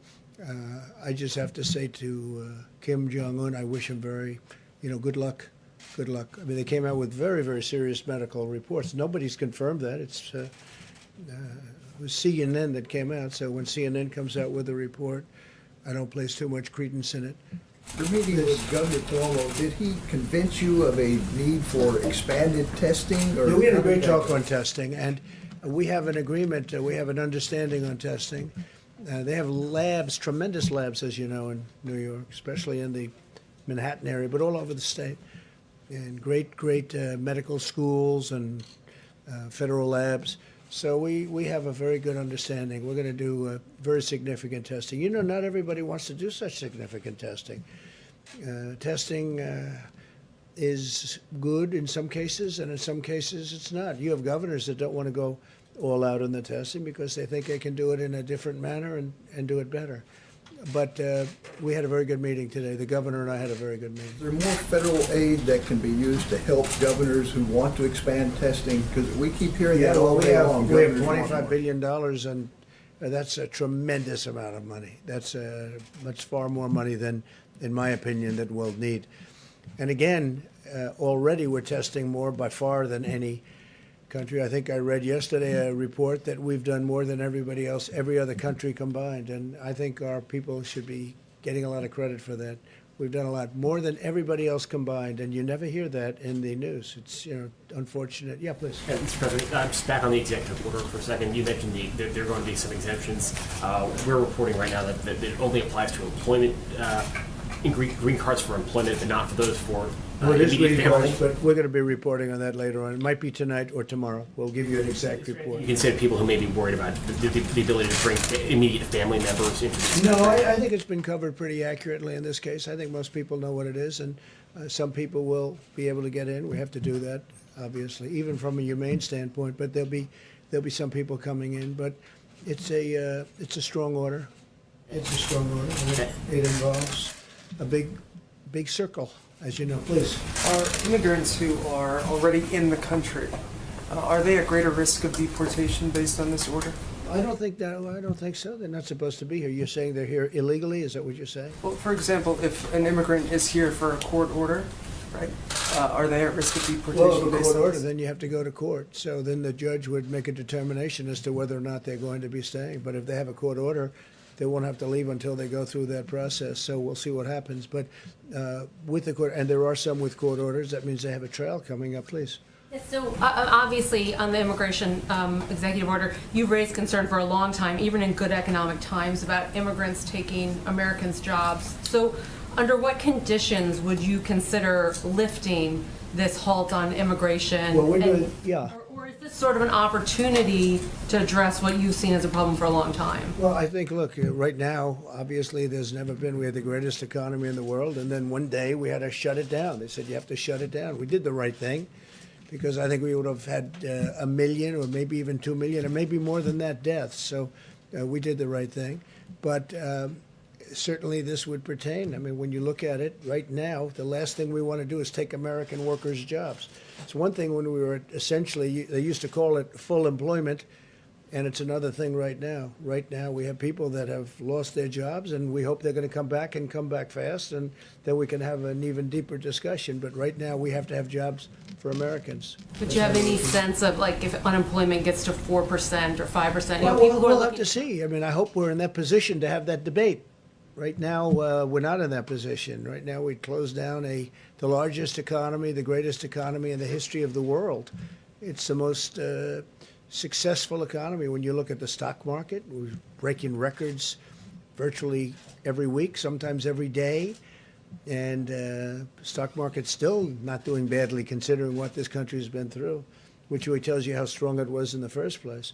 I just have to say to Kim Jong-un, I wish him very, good luck. Good luck. I mean, they came out with very, very serious medical reports. Nobody's confirmed that. It was CNN that came out. So when CNN comes out with a report, I don't place too much credence in it. Your meeting with Governor Cuomo, did he convince you of a need for expanded testing? Or No, we had a great talk on testing, and we have an agreement. We have an understanding on testing. They have labs, tremendous labs, as you know, in New York, especially in the Manhattan area, but all over the state. And great medical schools and federal labs. So we have a very good understanding. We're going to do very significant testing. Not everybody wants to do such significant testing. Testing is good in some cases, and in some cases it's not. You have governors that don't want to go all out in the testing because they think they can do it in a different manner and do it better. But we had a very good meeting today. The governor and I had a very good meeting. Is there more federal aid that can be used to help governors who want to expand testing? Because we keep hearing that all day long. We have Governors want more. $25 billion, and that's a tremendous amount of money. That's much far more money than, in my opinion, that we'll need. And again, already we're testing more by far than any country. I think I read yesterday a report that we've done more than everybody else, every other country combined. And I think our people should be getting a lot of credit for that. We've done a lot more than everybody else combined, and you never hear that in the news. It's unfortunate. Yeah, please. Mr. President, just back on the executive order for a second. You mentioned there are going to be some exemptions. We're reporting right now that it only applies to employment, green cards for employment, but not for those for It is immediate green cards, family. but we're going to be reporting on that later on. It might be tonight or tomorrow. We'll give you an exact report. You consider people who may be worried about the ability to bring immediate family members into this. No, I think it's been covered pretty accurately in this case. I think most people know what it is, and some people will be able to get in. We have to do that, obviously, even from a humane standpoint. But there'll be some people coming in. But it's a strong order. It's a strong order. It involves a big circle, as you know. Please. Are immigrants who are already in the country, are they at greater risk of deportation based on this order? I don't think so. They're not supposed to be here. You're saying they're here illegally? Is that what you're saying? Well, for example, if an immigrant is here for a court order, right, are they at risk of deportation Well, if a based court on order, this? then you have to go to court. So then the judge would make a determination as to whether or not they're going to be staying. But if they have a court order, they won't have to leave until they go through that process. So we'll see what happens. But with the court, and there are some with court orders, that means they have a trial coming up. Please. So obviously, on the immigration executive order, you've raised concern for a long time, even in good economic times, about immigrants taking Americans' jobs. So under what conditions would you consider lifting this halt on immigration? Well, we're doing, yeah. Or is this sort of an opportunity to address what you've seen as a problem for a long time? Well, I think, look, right now, obviously, we had the greatest economy in the world, and then one day we had to shut it down. They said, you have to shut it down. We did the right thing, because I think we would have had 1 million or maybe even 2 million or maybe more than that deaths. So we did the right thing. But certainly this would pertain. I mean, when you look at it right now, the last thing we want to do is take American workers' jobs. It's one thing when we were essentially, they used to call it full employment, and it's another thing right now. Right now, we have people that have lost their jobs, and we hope they're going to come back and come back fast, and then we can have an even deeper discussion. But right now, we have to have jobs for Americans. Would you have any sense of, like, if unemployment gets to 4% or 5%? You know, Well, people who are we'll have looking to see. I mean, I hope we're in that position to have that debate. Right now, we're not in that position. Right now, we closed down the largest economy, the greatest economy in the history of the world. It's the most successful economy. When you look at the stock market, we're breaking records virtually every week, sometimes every day. And stock market's still not doing badly considering what this country has been through, which really tells you how strong it was in the first place.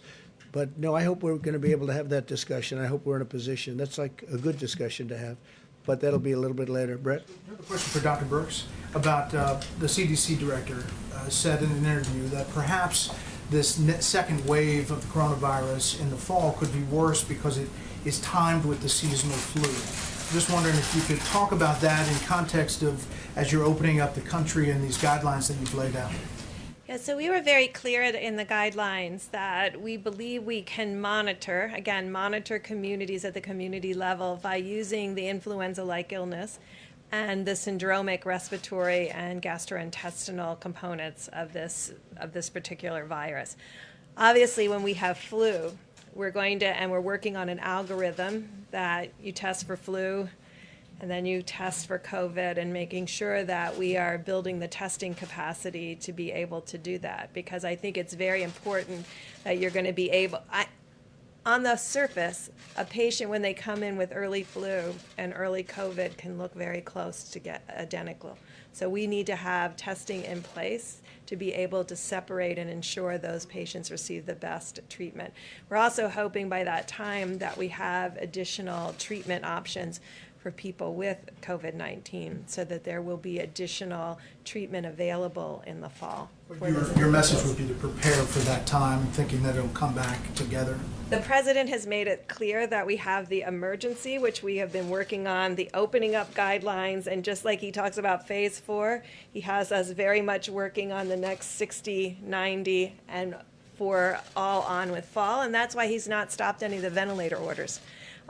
But no, I hope we're going to be able to have that discussion. I hope we're in a position. That's like a good discussion to have. But that'll be a little bit later. Brett? I have a question for Dr. Birx about the CDC director said in an interview that perhaps this second wave of the coronavirus in the fall could be worse because it is timed with the seasonal flu. I'm just wondering if you could talk about that in context of as you're opening up the country and these guidelines that you've laid out. Yeah, so we were very clear in the guidelines that we believe we can monitor communities at the community level by using the influenza-like illness and the syndromic respiratory and gastrointestinal components of this particular virus. Obviously, when we have flu, we're working on an algorithm that you test for flu, and then you test for COVID, and making sure that we are building the testing capacity to be able to do that. Because I think it's very important that you're going to be able, on the surface, a patient when they come in with early flu and early COVID can look very close to get identical. So we need to have testing in place to be able to separate and ensure those patients receive the best treatment. We're also hoping by that time that we have additional treatment options for people with COVID-19, so that there will be additional treatment available in the fall. Your message would be to prepare for that time, thinking that it'll come back together. The president has made it clear that we have the emergency, which we have been working on, the opening up guidelines, and just like he talks about phase 4, he has us very much working on the next 60, 90, and for all on with fall, and that's why he's not stopped any of the ventilator orders.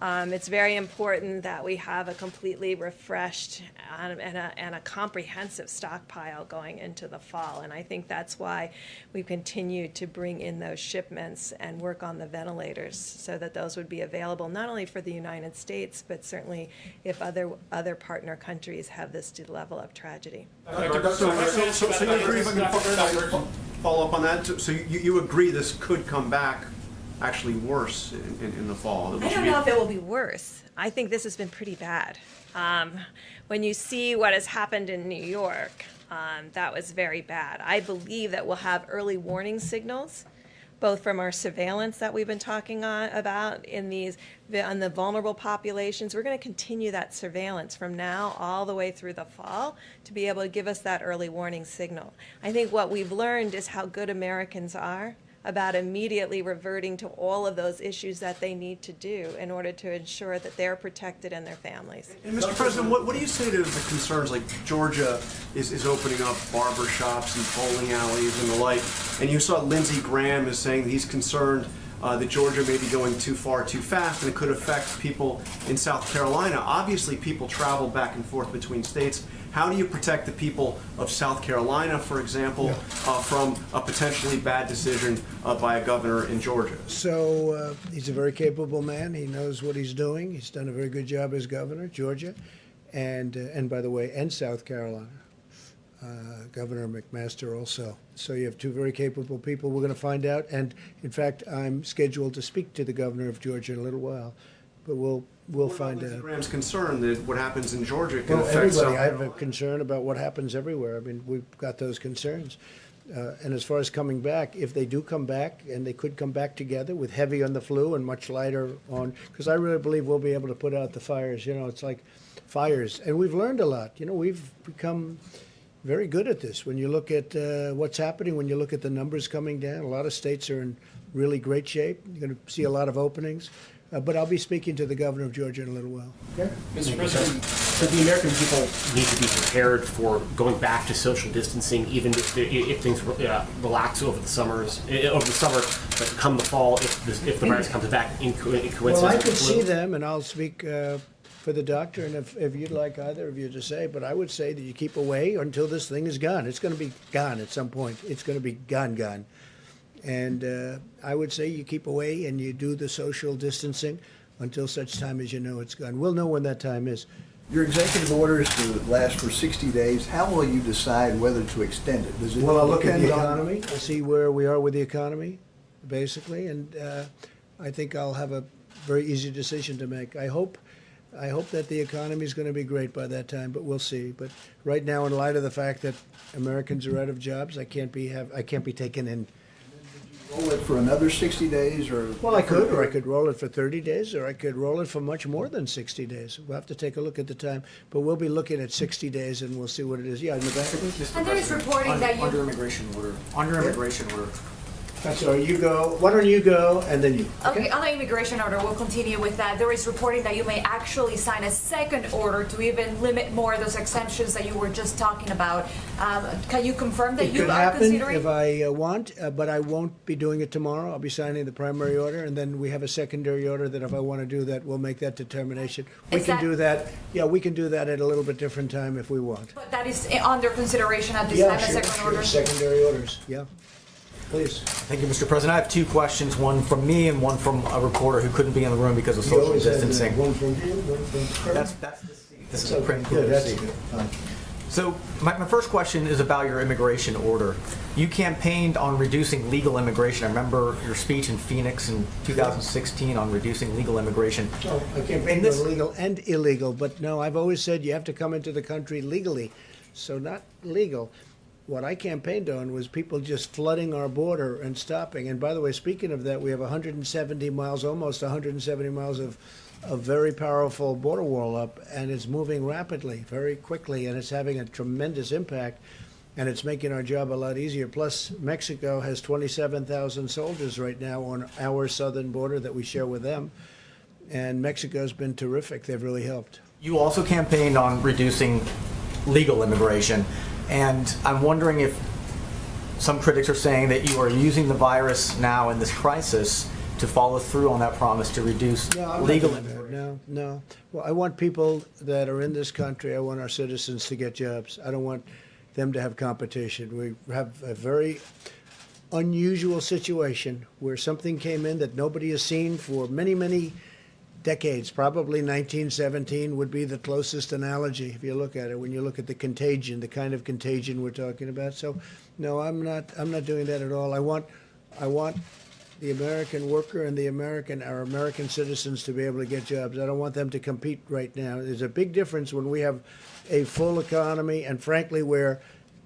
It's very important that we have a completely refreshed and a comprehensive stockpile going into the fall. And I think that's why we continue to bring in those shipments and work on the ventilators so that those would be available not only for the United States, but certainly if other partner countries have this level of tragedy. So you agree, if I can follow up on that? So you agree this could come back actually worse in the fall? I don't know if it will be worse. I think this has been pretty bad. When you see what has happened in New York, that was very bad. I believe that we'll have early warning signals, both from our surveillance that we've been talking about on the vulnerable populations. We're going to continue that surveillance from now all the way through the fall to be able to give us that early warning signal. I think what we've learned is how good Americans are about immediately reverting to all of those issues that they need to do in order to ensure that they're protected and their families. And Mr. President, what do you say to the concerns like Georgia is opening up barber shops and bowling alleys and the like, and you saw Lindsey Graham is saying that he's concerned that Georgia may be going too far too fast and it could affect people in South Carolina. Obviously, people travel back and forth between states. How do you protect the people of South Carolina, for example, from a potentially bad decision by a governor in Georgia? So he's a very capable man. He knows what he's doing. He's done a very good job as governor, Georgia, and by the way, and South Carolina. Governor McMaster also. So you have two very capable people. We're going to find out. And in fact, I'm scheduled to speak to the governor of Georgia in a little while. But we'll find out. Graham's concern that what happens in Georgia can affect everybody. South I have a concern about what happens everywhere. I mean, we've got those concerns. And as far as coming back, if they do come back, and they could come back together with heavy on the flu and much lighter on, because I really believe we'll be able to put out the fires. You know, it's like fires. And we've learned a lot. You know, we've become very good at this. When you look at what's happening, when you look at the numbers coming down, a lot of states are in really great shape. You're going to see a lot of openings. But I'll be speaking to the governor of Georgia in a little while. Okay? Mr. President, so the American people need to be prepared for going back to social distancing, even if things relax over the summer, but come the fall, if the virus comes back in coincidence. Well, I could see them, and I'll speak for the doctor, and if you'd like either of you to say, but I would say that you keep away until this thing is gone. It's going to be gone at some point. It's going to be gone. And I would say you keep away and you do the social distancing until such time as you know it's gone. We'll know when that time is. Your executive orders to last for 60 days. How will you decide whether to extend it? Does it Well, I'll look at the depend on- economy. I'll see where we are with the economy, basically, and I think I'll have a very easy decision to make. I hope that the economy is going to be great by that time, but we'll see. But right now, in light of the fact that Americans are out of jobs, I can't be taken in. Roll it for another 60 days, or? Well, I could roll it for 30 days, or I could roll it for much more than 60 days. We'll have to take a look at the time, but we'll be looking at 60 days, and we'll see what it is. Yeah, in the back. And there is reporting that you... Under immigration order. I'm sorry, you go. Why don't you go, and then you. Okay, on the immigration order, we'll continue with that. There is reporting that you may actually sign a second order to even limit more of those exemptions that you were just talking about. Can you confirm that you are considering? It could happen if I want, but I won't be doing it tomorrow. I'll be signing the primary order, and then we have a secondary order that if I want to do that, we'll make that determination. We can do that. Yeah, we can do that at a little bit different time if we want. But that is under consideration at this Yeah, time, sure, a second order? Secondary orders, yeah. Please. Thank you, Mr. President. I have two questions, one from me and one from a reporter who couldn't be in the room because of social distancing. One from you, one from That's the seat. This is a print good. That's seat. good. Fine. So my first question is about your immigration order. You campaigned on reducing legal immigration. I remember your speech in Phoenix in 2016 on reducing legal immigration. Oh, I campaigned on legal and illegal, but no, I've always said you have to come into the country legally, so not legal. What I campaigned on was people just flooding our border and stopping. And by the way, speaking of that, we have 170 miles, almost 170 miles of very powerful border wall up, and it's moving rapidly, very quickly, and it's having a tremendous impact, and it's making our job a lot easier. Plus, Mexico has 27,000 soldiers right now on our southern border that we share with them, and Mexico's been terrific. They've really helped. You also campaigned on reducing legal immigration. And I'm wondering if some critics are saying that you are using the virus now in this crisis to follow through on that promise to reduce legal immigration. No. Well, I want people that are in this country, I want our citizens to get jobs. I don't want them to have competition. We have a very unusual situation where something came in that nobody has seen for many, many decades. Probably 1917 would be the closest analogy if you look at it, when you look at the contagion, the kind of contagion we're talking about. So, no, I'm not doing that at all. I want the American worker and our American citizens to be able to get jobs. I don't want them to compete right now. There's a big difference when we have a full economy, and frankly, where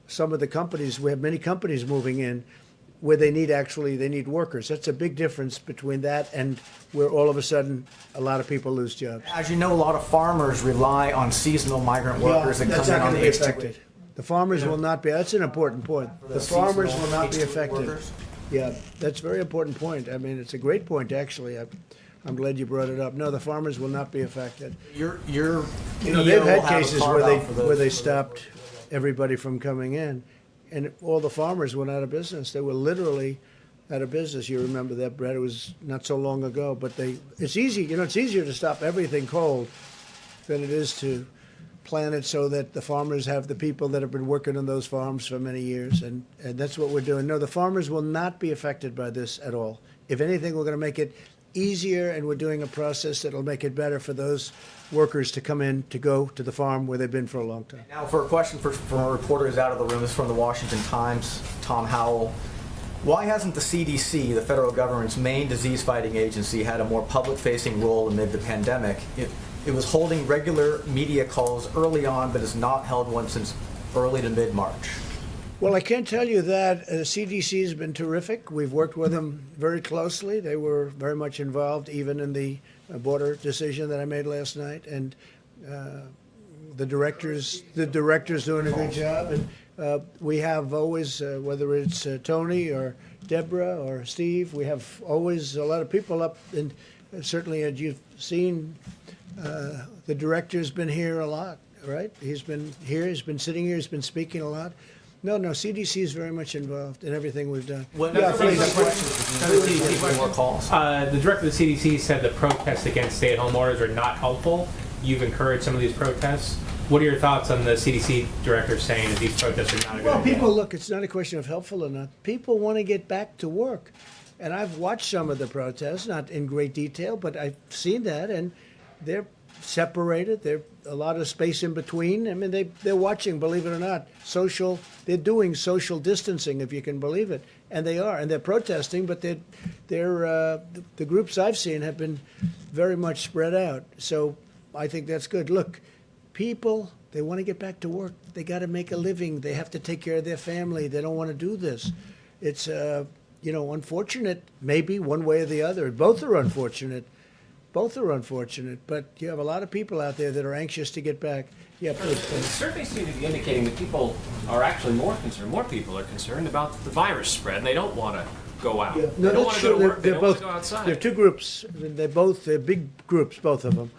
some of the companies, we have many companies moving in, where they need workers. That's a big difference between that and where all of a sudden a lot of people lose jobs. As you know, a lot of farmers rely on seasonal migrant workers that come in on the affected. The farmers will not be. That's an important point. The farmers will not be affected. workers? Yeah, that's a very important point. I mean, it's a great point, actually. I'm glad you brought it up. No, the farmers will not be affected. Your They've had cases where they stopped everybody from coming in, and all the farmers went out of business. They were literally out of business. You remember that, Brett? It was not so long ago. But it's easy. It's easier to stop everything cold than it is to plan it so that the farmers have the people that have been working on those farms for many years, and that's what we're doing. No, the farmers will not be affected by this at all. If anything, we're going to make it easier, and we're doing a process that will make it better for those workers to come in, to go to the farm where they've been for a long time. Now, for a question from a reporter who's out of the room, this is from the Washington Times, Tom Howell. Why hasn't the CDC, the federal government's main disease-fighting agency, had a more public-facing role amid the pandemic? It was holding regular media calls early on, but has not held one since early to mid-March. Well, I can tell you that the CDC has been terrific. We've worked with them very closely. They were very much involved, even in the border decision that I made last night. And the director's doing a good job. And we have always, whether it's Tony or Deborah or Steve, we have always a lot of people up. And certainly, as you've seen, the director's been here a lot, right? He's been here, he's been sitting here, he's been speaking a lot. No, CDC is very much involved in everything we've done. Well, yeah, please. More calls. The director of the CDC said the protests against stay-at-home orders are not helpful. You've encouraged some of these protests. What are your thoughts on the CDC director saying that these protests are not a good idea? People, look, it's not a question of helpful or not. People want to get back to work. And I've watched some of the protests, not in great detail, but I've seen that, and they're separated. There's a lot of space in between. I mean, they're watching, believe it or not, they're doing social distancing, if you can believe it. And they are, and they're protesting, but the groups I've seen have been very much spread out. So I think that's good. Look, people, they want to get back to work. They got to make a living. They have to take care of their family. They don't want to do this. It's, unfortunate, maybe one way or the other. Both are unfortunate. But you have a lot of people out there that are anxious to get back. Yeah, please. Surveys seem to be indicating that people are actually more concerned. More people are concerned about the virus spread, and they don't want to go out. Yeah. They don't want to go to work. They don't want to go outside. There are two groups. They're big groups, both of them.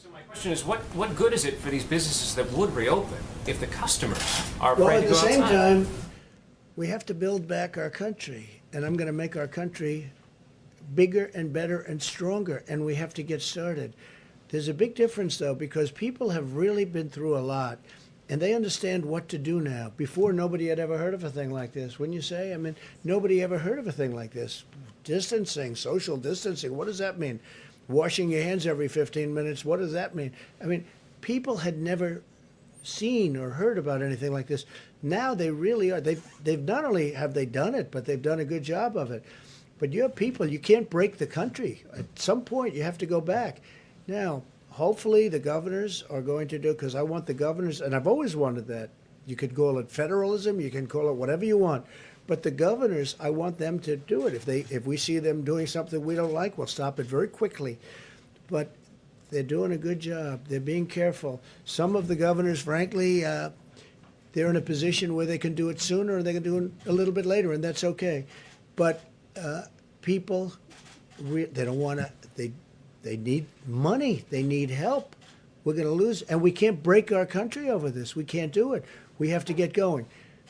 So my question is, what good is it for these businesses that would reopen if the customers are afraid Well, at to the go same outside? time, we have to build back our country, and I'm going to make our country bigger and better and stronger, and we have to get started. There's a big difference, though, because people have really been through a lot, and they understand what to do now. Before, nobody had ever heard of a thing like this. Wouldn't you say? I mean, nobody ever heard of a thing like this. Distancing, social distancing, what does that mean? Washing your hands every 15 minutes, what does that mean? I mean, people had never seen or heard about anything like this. Now they really are. They've not only have they done it, but they've done a good job of it. But you have people, you can't break the country. At some point, you have to go back. Now, hopefully the governors are going to do, because I want the governors, and I've always wanted that. You could call it federalism, you can call it whatever you want. But the governors, I want them to do it. If we see them doing something we don't like, we'll stop it very quickly. But they're doing a good job. They're being careful. Some of the governors, frankly, they're in a position where they can do it sooner or they can do it a little bit later, and that's okay. But people, they don't want to, they need money. They need help. We're going to lose, and we can't break our country over this. We can't do it. We have to get going.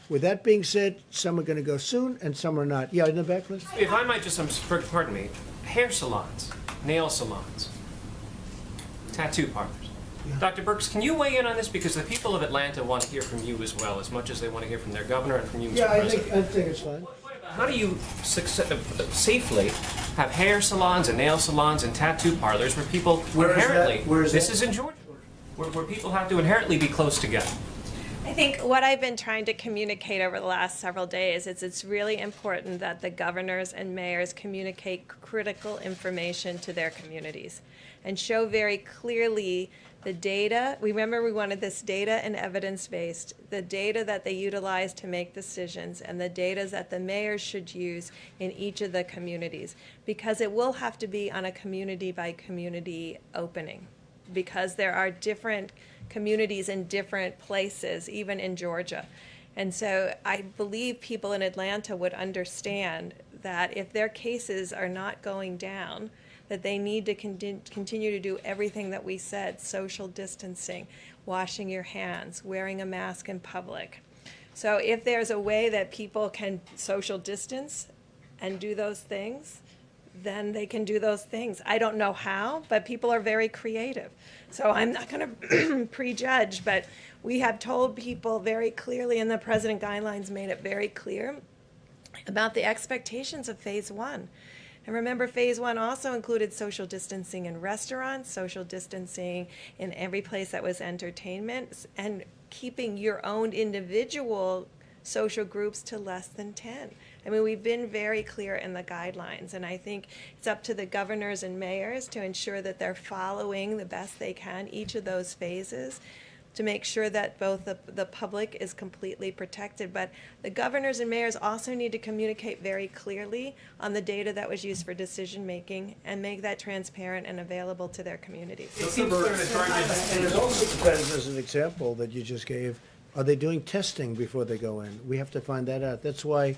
With that being said, some are going to go soon and some are not. Yeah, in the back, please. If I might just, pardon me, hair salons, nail salons. tattoo parlors. Dr. Birx, can you weigh in on this? Because the people of Atlanta want to hear from you as well, as much as they want to hear from their governor and from you, Mr. President. I think it's fine. How do you safely have hair salons and nail salons and tattoo parlors where people inherently, this is in Georgia, where people have to inherently be close together? I think what I've been trying to communicate over the last several days is it's really important that the governors and mayors communicate critical information to their communities and show very clearly the data. Remember, we wanted this data and evidence-based, the data that they utilize to make decisions and the data that the mayors should use in each of the communities, because it will have to be on a community-by-community opening, because there are different communities in different places, even in Georgia. And so I believe people in Atlanta would understand that if their cases are not going down, that they need to continue to do everything that we said: social distancing, washing your hands, wearing a mask in public. So if there's a way that people can social distance and do those things, then they can do those things. I don't know how, but people are very creative. So I'm not going to prejudge, but we have told people very clearly, and the President guidelines made it very clear about the expectations of phase one. And remember, phase one also included social distancing in restaurants, social distancing in every place that was entertainment, and keeping your own individual social groups to less than 10. I mean, we've been very clear in the guidelines, and I think it's up to the governors and mayors to ensure that they're following the best they can each of those phases to make sure that both the public is completely protected. But the governors and mayors also need to communicate very clearly on the data that was used for decision making and make that transparent and available to their communities. It seems clear that and it also depends, as an example that you just gave, are they doing testing before they go in? We have to find that out. That's why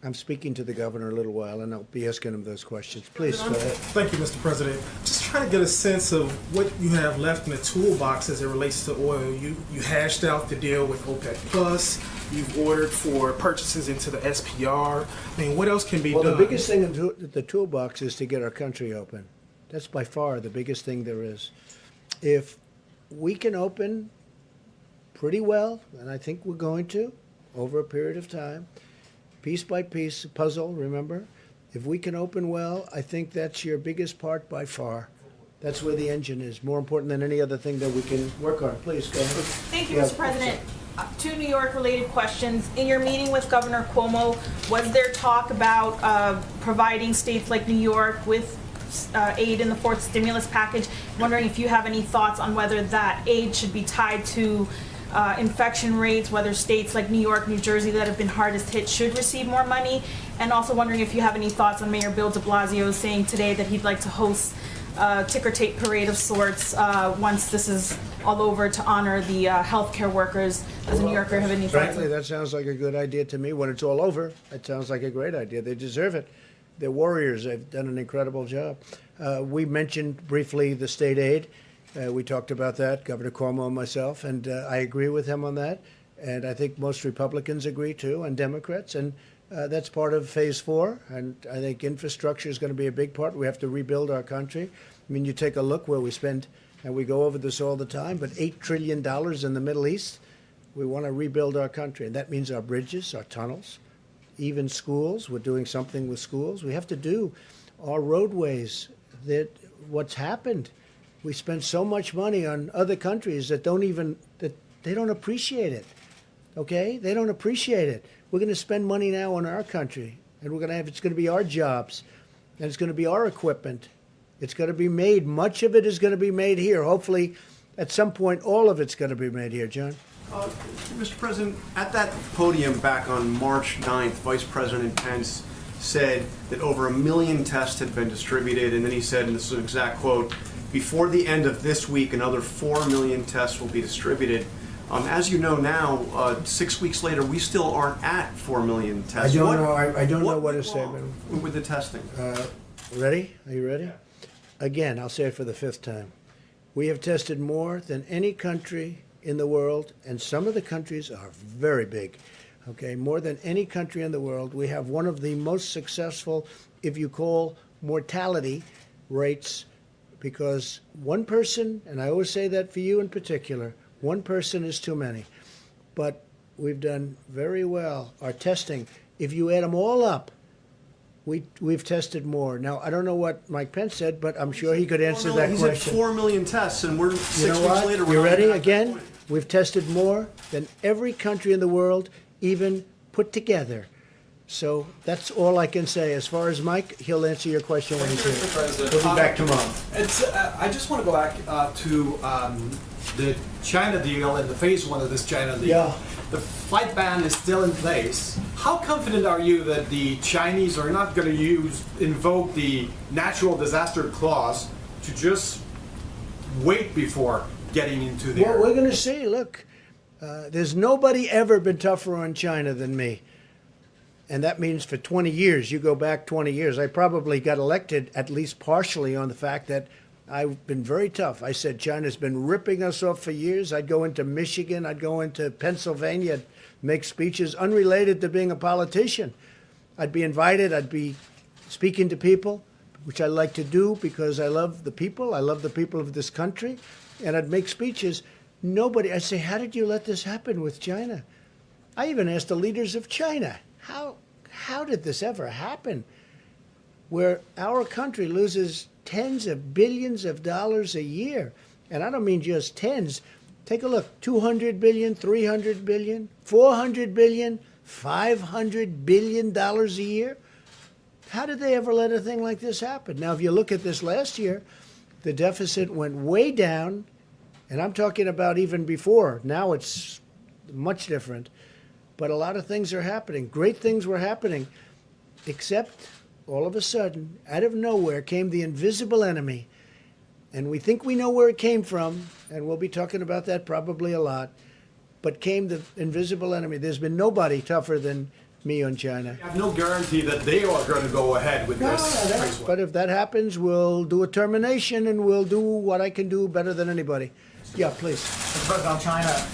I'm speaking to the governor a little while, and I'll be asking him those questions. Please, go ahead. Thank you, Mr. President. Just trying to get a sense of what you have left in the toolbox as it relates to oil. You hashed out the deal with OPEC Plus. You've ordered for purchases into the SPR. I mean, what else can be done? Well, the biggest thing in the toolbox is to get our country open. That's by far the biggest thing there is. If we can open pretty well, and I think we're going to, over a period of time, piece by piece, puzzle, remember? If we can open well, I think that's your biggest part by far. That's where the engine is, more important than any other thing that we can work on. Please, go ahead. Thank you, Mr. President. Two New York-related questions. In your meeting with Governor Cuomo, was there talk about providing states like New York with aid in the fourth stimulus package? I'm wondering if you have any thoughts on whether that aid should be tied to infection rates, whether states like New York, New Jersey that have been hardest hit should receive more money, and also wondering if you have any thoughts on Mayor Bill de Blasio saying today that he'd like to host a ticker tape parade of sorts once this is all over to honor the healthcare workers. As a New Yorker, have any thoughts? Frankly, that sounds like a good idea to me. When it's all over, it sounds like a great idea. They deserve it. They're warriors. They've done an incredible job. We mentioned briefly the state aid. We talked about that, Governor Cuomo and myself, and I agree with him on that. And I think most Republicans agree too, and Democrats. And that's part of phase 4. And I think infrastructure is going to be a big part. We have to rebuild our country. I mean, you take a look where we spend, and we go over this all the time, but $8 trillion in the Middle East. We want to rebuild our country. And that means our bridges, our tunnels, even schools. We're doing something with schools. We have to do our roadways. That what's happened. We spend so much money on other countries that they don't appreciate it. Okay? They don't appreciate it. We're going to spend money now on our country, and it's going to be our jobs, and it's going to be our equipment. It's going to be made. Much of it is going to be made here. Hopefully, at some point, all of it's going to be made here. John? Mr. President, at that podium back on March 9th, Vice President Pence said that over 1 million tests had been distributed, and then he said, and this is an exact quote, before the end of this week, another 4 million tests will be distributed. As you know now, 6 weeks later, we still aren't at 4 million tests. I don't know what to say. With the testing. Ready? Are you ready? Again, I'll say it for the 5th time. We have tested more than any country in the world, and some of the countries are very big. Okay, more than any country in the world. We have one of the most successful, if you call mortality rates because one person, and I always say that for you in particular, one person is too many. But we've done very well. Our testing, if you add them all up, we've tested more. Now, I don't know what Mike Pence said, but I'm sure he could answer that He's question. at 4 million tests, and we're 6 You know weeks what? later. we're You not ready? at that Again, point. we've tested more than every country in the world, even put together. So that's all I can say. As far as Mike, he'll answer your question when he's here. Mr. President. We'll be back tomorrow. I just want to go back to the China deal and the phase one of this China deal. Yeah. The flight ban is still in place. How confident are you that the Chinese are not going to invoke the natural disaster clause to just wait before getting into their... Well, we're going to see. Look, there's nobody ever been tougher on China than me. And that means for 20 years, you go back 20 years. I probably got elected at least partially on the fact that I've been very tough. I said China's been ripping us off for years. I'd go into Michigan, I'd go into Pennsylvania, I'd make speeches unrelated to being a politician. I'd be invited, I'd be speaking to people, which I like to do because I love the people. I love the people of this country. And I'd make speeches. I'd say, how did you let this happen with China? I even asked the leaders of China, how did this ever happen? Where our country loses tens of billions of dollars a year. And I don't mean just tens. Take a look, 200 billion, 300 billion, 400 billion, 500 billion dollars a year. How did they ever let a thing like this happen? Now, if you look at this last year, the deficit went way down, and I'm talking about even before. Now it's much different. But a lot of things are happening. Great things were happening, except all of a sudden, out of nowhere, came the invisible enemy. And we think we know where it came from, and we'll be talking about that probably a lot. But came the invisible enemy. There's been nobody tougher than me on China. You have no guarantee that they are going to go ahead with this phase one. But if that happens, we'll do a termination, and we'll do what I can do better than anybody. Yeah, please. Mr. President, on China,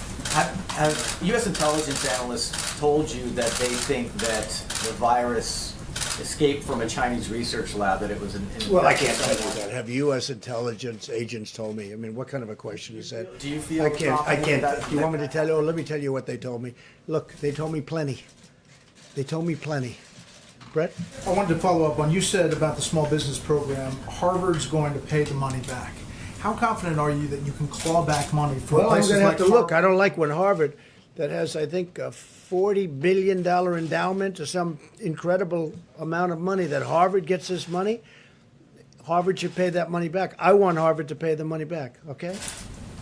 have U.S. intelligence analysts told you that they think that the virus escaped from a Chinese research lab, that it was Well, I can't tell you that. Have U.S. intelligence agents told me? I mean, what kind of a question is that? Do you feel I can't. confident that- Do you want me to tell you? Oh, let me tell you what they told me. Look, they told me plenty. They told me plenty. Brett? I wanted to follow up on, you said about the small business program, Harvard's going to pay the money back. How confident are you that you can claw back money for Well, I'm places going to like have to look. Harvard? I don't like when Harvard, that has, I think, a $40 billion endowment or some incredible amount of money, that Harvard gets this money. Harvard should pay that money back. I want Harvard to pay the money back, okay?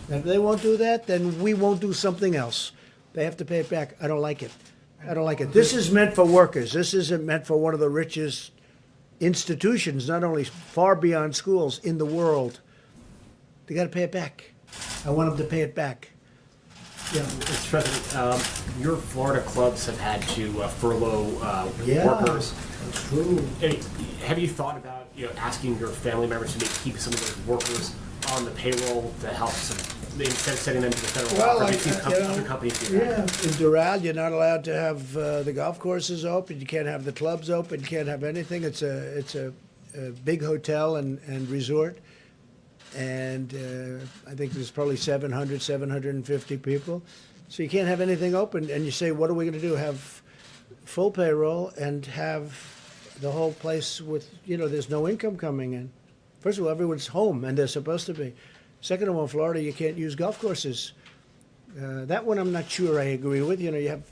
And if they won't do that, then we won't do something else. They have to pay it back. I don't like it. I don't like it. This is meant for workers. This isn't meant for one of the richest institutions, not only far beyond schools, in the world. They got to pay it back. I want them to pay it back. Yeah, Mr. President, your Florida clubs have had to furlough Yeah, workers. that's true. Have you thought about asking your family members to maybe keep some of those workers on the payroll to help instead of sending them to the federal Well, government? We've seen other companies do that. Yeah, in Doral, you're not allowed to have the golf courses open. You can't have the clubs open. You can't have anything. It's a big hotel and resort. And I think there's probably 700, 750 people. So you can't have anything open. And you say, what are we going to do? Have full payroll and have the whole place with, there's no income coming in. First of all, everyone's home, and they're supposed to be. Second of all, in Florida, you can't use golf courses. That one I'm not sure I agree with. You have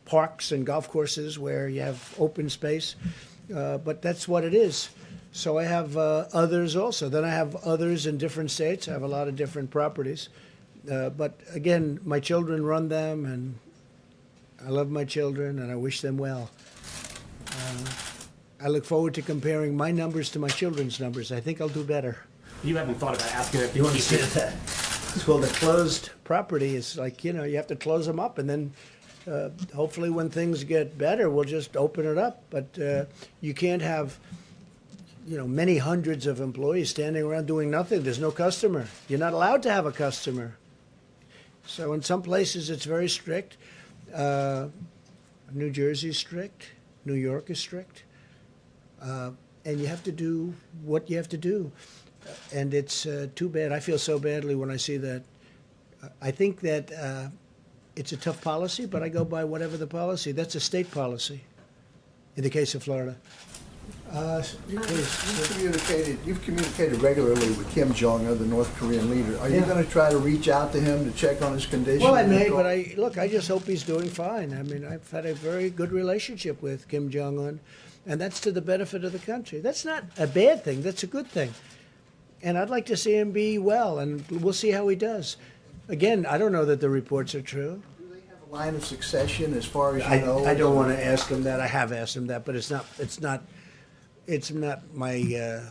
parks and golf courses where you have open space, but that's what it is. So I have others also. Then I have others in different states. I have a lot of different properties. But again, my children run them, and I love my children, and I wish them well. I look forward to comparing my numbers to my children's numbers. I think I'll do better. You haven't thought about asking them to You keep understand that? Well, the closed property is like, you have to close them up, and then hopefully when things get better, we'll just open it up. But you can't have, many hundreds of employees standing around doing nothing. There's no customer. You're not allowed to have a customer. So in some places it's very strict. New Jersey's strict. New York is strict. And you have to do what you have to do. And it's too bad. I feel so badly when I see that. I think that it's a tough policy, but I go by whatever the policy. That's a state policy in the case of Florida. You've communicated regularly with Kim Jong-un, the North Korean leader. Are you going to try to reach out to him to check on his condition? Well, I may, but I just hope he's doing fine. I mean, I've had a very good relationship with Kim Jong-un, and that's to the benefit of the country. That's not a bad thing. That's a good thing. And I'd like to see him be well, and we'll see how he does. Again, I don't know that the reports are true. Do they have a line of succession as far as you know? I don't want to ask him that. I have asked him that, but it's not my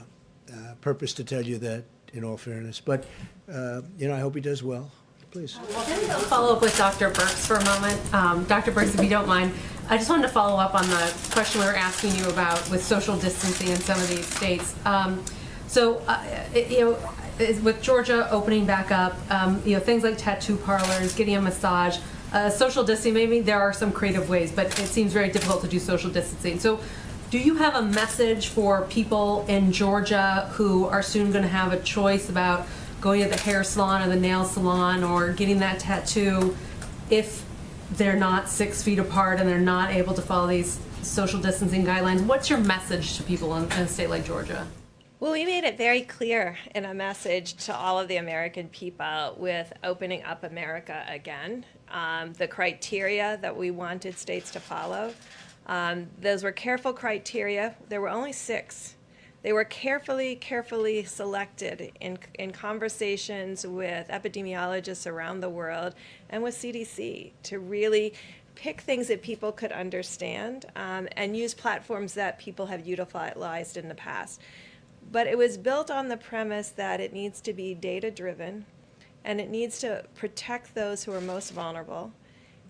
purpose to tell you that, in all fairness. But, I hope he does well. Please. I'll follow up with Dr. Birx for a moment. Dr. Birx, if you don't mind, I just wanted to follow up on the question we were asking you about with social distancing in some of these states. With Georgia opening back up, things like tattoo parlors, getting a massage, social distancing, maybe there are some creative ways, but it seems very difficult to do social distancing. So do you have a message for people in Georgia who are soon going to have a choice about going to the hair salon or the nail salon or getting that tattoo if they're not 6 feet apart and they're not able to follow these social distancing guidelines? What's your message to people in a state like Georgia? Well, we made it very clear in a message to all of the American people with opening up America again, the criteria that we wanted states to follow. Those were careful criteria. There were only 6. They were carefully selected in conversations with epidemiologists around the world and with CDC to really pick things that people could understand and use platforms that people have utilized in the past. But it was built on the premise that it needs to be data-driven and it needs to protect those who are most vulnerable.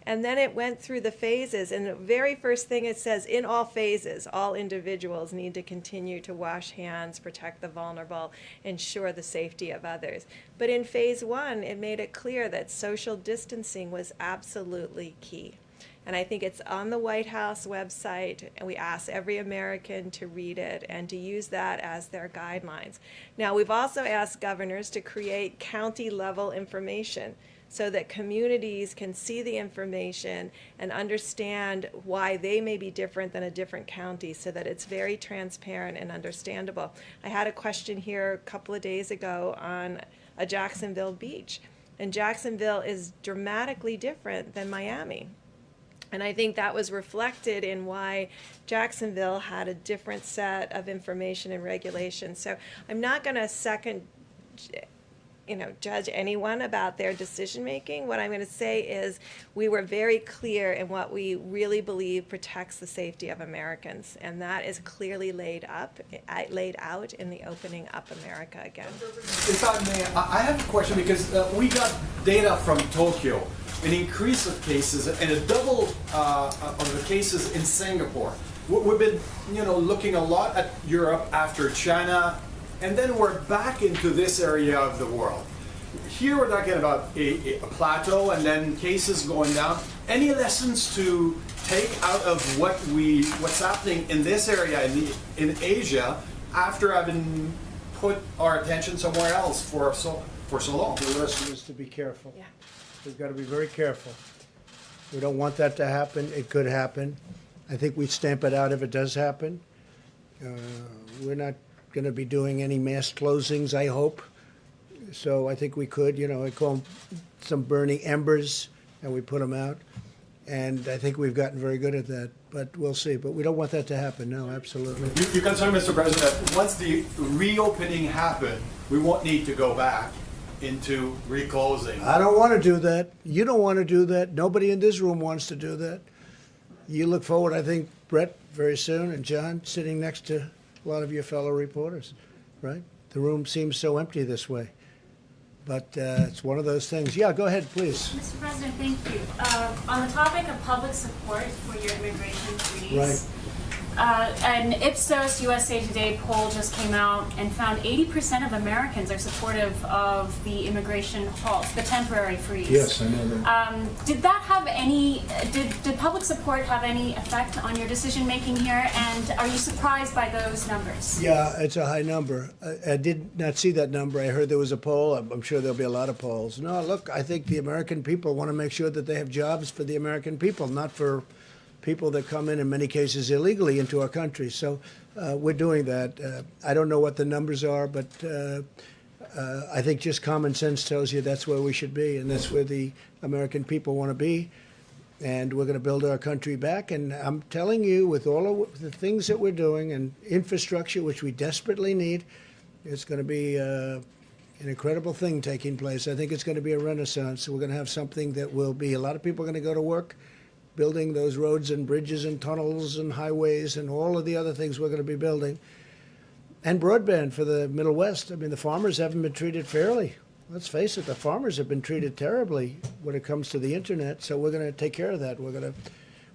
And then it went through the phases, and the very first thing it says, in all phases, all individuals need to continue to wash hands, protect the vulnerable, ensure the safety of others. But in phase 1, it made it clear that social distancing was absolutely key. And I think it's on the White House website, and we ask every American to read it and to use that as their guidelines. Now, we've also asked governors to create county-level information so that communities can see the information and understand why they may be different than a different county, so that it's very transparent and understandable. I had a question here a couple of days ago on a Jacksonville beach, and Jacksonville is dramatically different than Miami. And I think that was reflected in why Jacksonville had a different set of information and regulations. So I'm not going to judge anyone about their decision making. What I'm going to say is we were very clear in what we really believe protects the safety of Americans, and that is clearly laid out in the Opening Up America again. If I may, I have a question because we got data from Tokyo, an increase of cases and a double of the cases in Singapore. We've been, looking a lot at Europe after China, and then we're back into this area of the world. Here we're talking about a plateau and then cases going down. Any lessons to take out of what's happening in this area in Asia after having put our attention somewhere else for so long? The lesson is to be careful. Yeah. We've got to be very careful. We don't want that to happen. It could happen. I think we stamp it out if it does happen. We're not going to be doing any mass closings, I hope. So I think we could, I call them some burning embers, and we put them out. And I think we've gotten very good at that, but we'll see. But we don't want that to happen, no, absolutely. You concerned, Mr. President, that once the reopening happened, we won't need to go back into reclosing. I don't want to do that. You don't want to do that. Nobody in this room wants to do that. You look forward, I think, Brett, very soon, and John, sitting next to a lot of your fellow reporters, right? The room seems so empty this way. But it's one of those things. Yeah, go ahead, please. Mr. President, thank you. On the topic of public support for your immigration treaties, an Ipsos USA Today poll just came out and found 80% of Americans are supportive of the immigration halt, the temporary freeze. Yes, I know that. Did that have have any, did public support have any effect on your decision making here? And are you surprised by those numbers? Yeah, it's a high number. I did not see that number. I heard there was a poll. I'm sure there'll be a lot of polls. No, look, I think the American people want to make sure that they have jobs for the American people, not for people that come in many cases illegally into our country. So we're doing that. I don't know what the numbers are, but I think just common sense tells you that's where we should be, and that's where the American people want to be. And we're going to build our country back. And I'm telling you, with all of the things that we're doing and infrastructure, which we desperately need, it's going to be an incredible thing taking place. I think it's going to be a renaissance. We're going to have something that will be, a lot of people are going to go to work building those roads and bridges and tunnels and highways and all of the other things we're going to be building. And broadband for the Middle West. I mean, the farmers haven't been treated fairly. Let's face it, the farmers have been treated terribly when it comes to the internet. So we're going to take care of that. We're going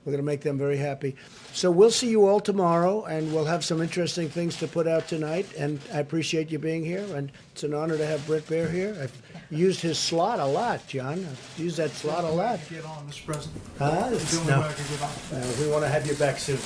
to make them very happy. So we'll see you all tomorrow, and we'll have some interesting things to put out tonight. And I appreciate you being here, and it's an honor to have Brett Baer here. I've used his slot a lot, John. I've used that slot a lot. Get on, Mr. President. Huh? You're doing No. what I can get on. We want to have you back soon.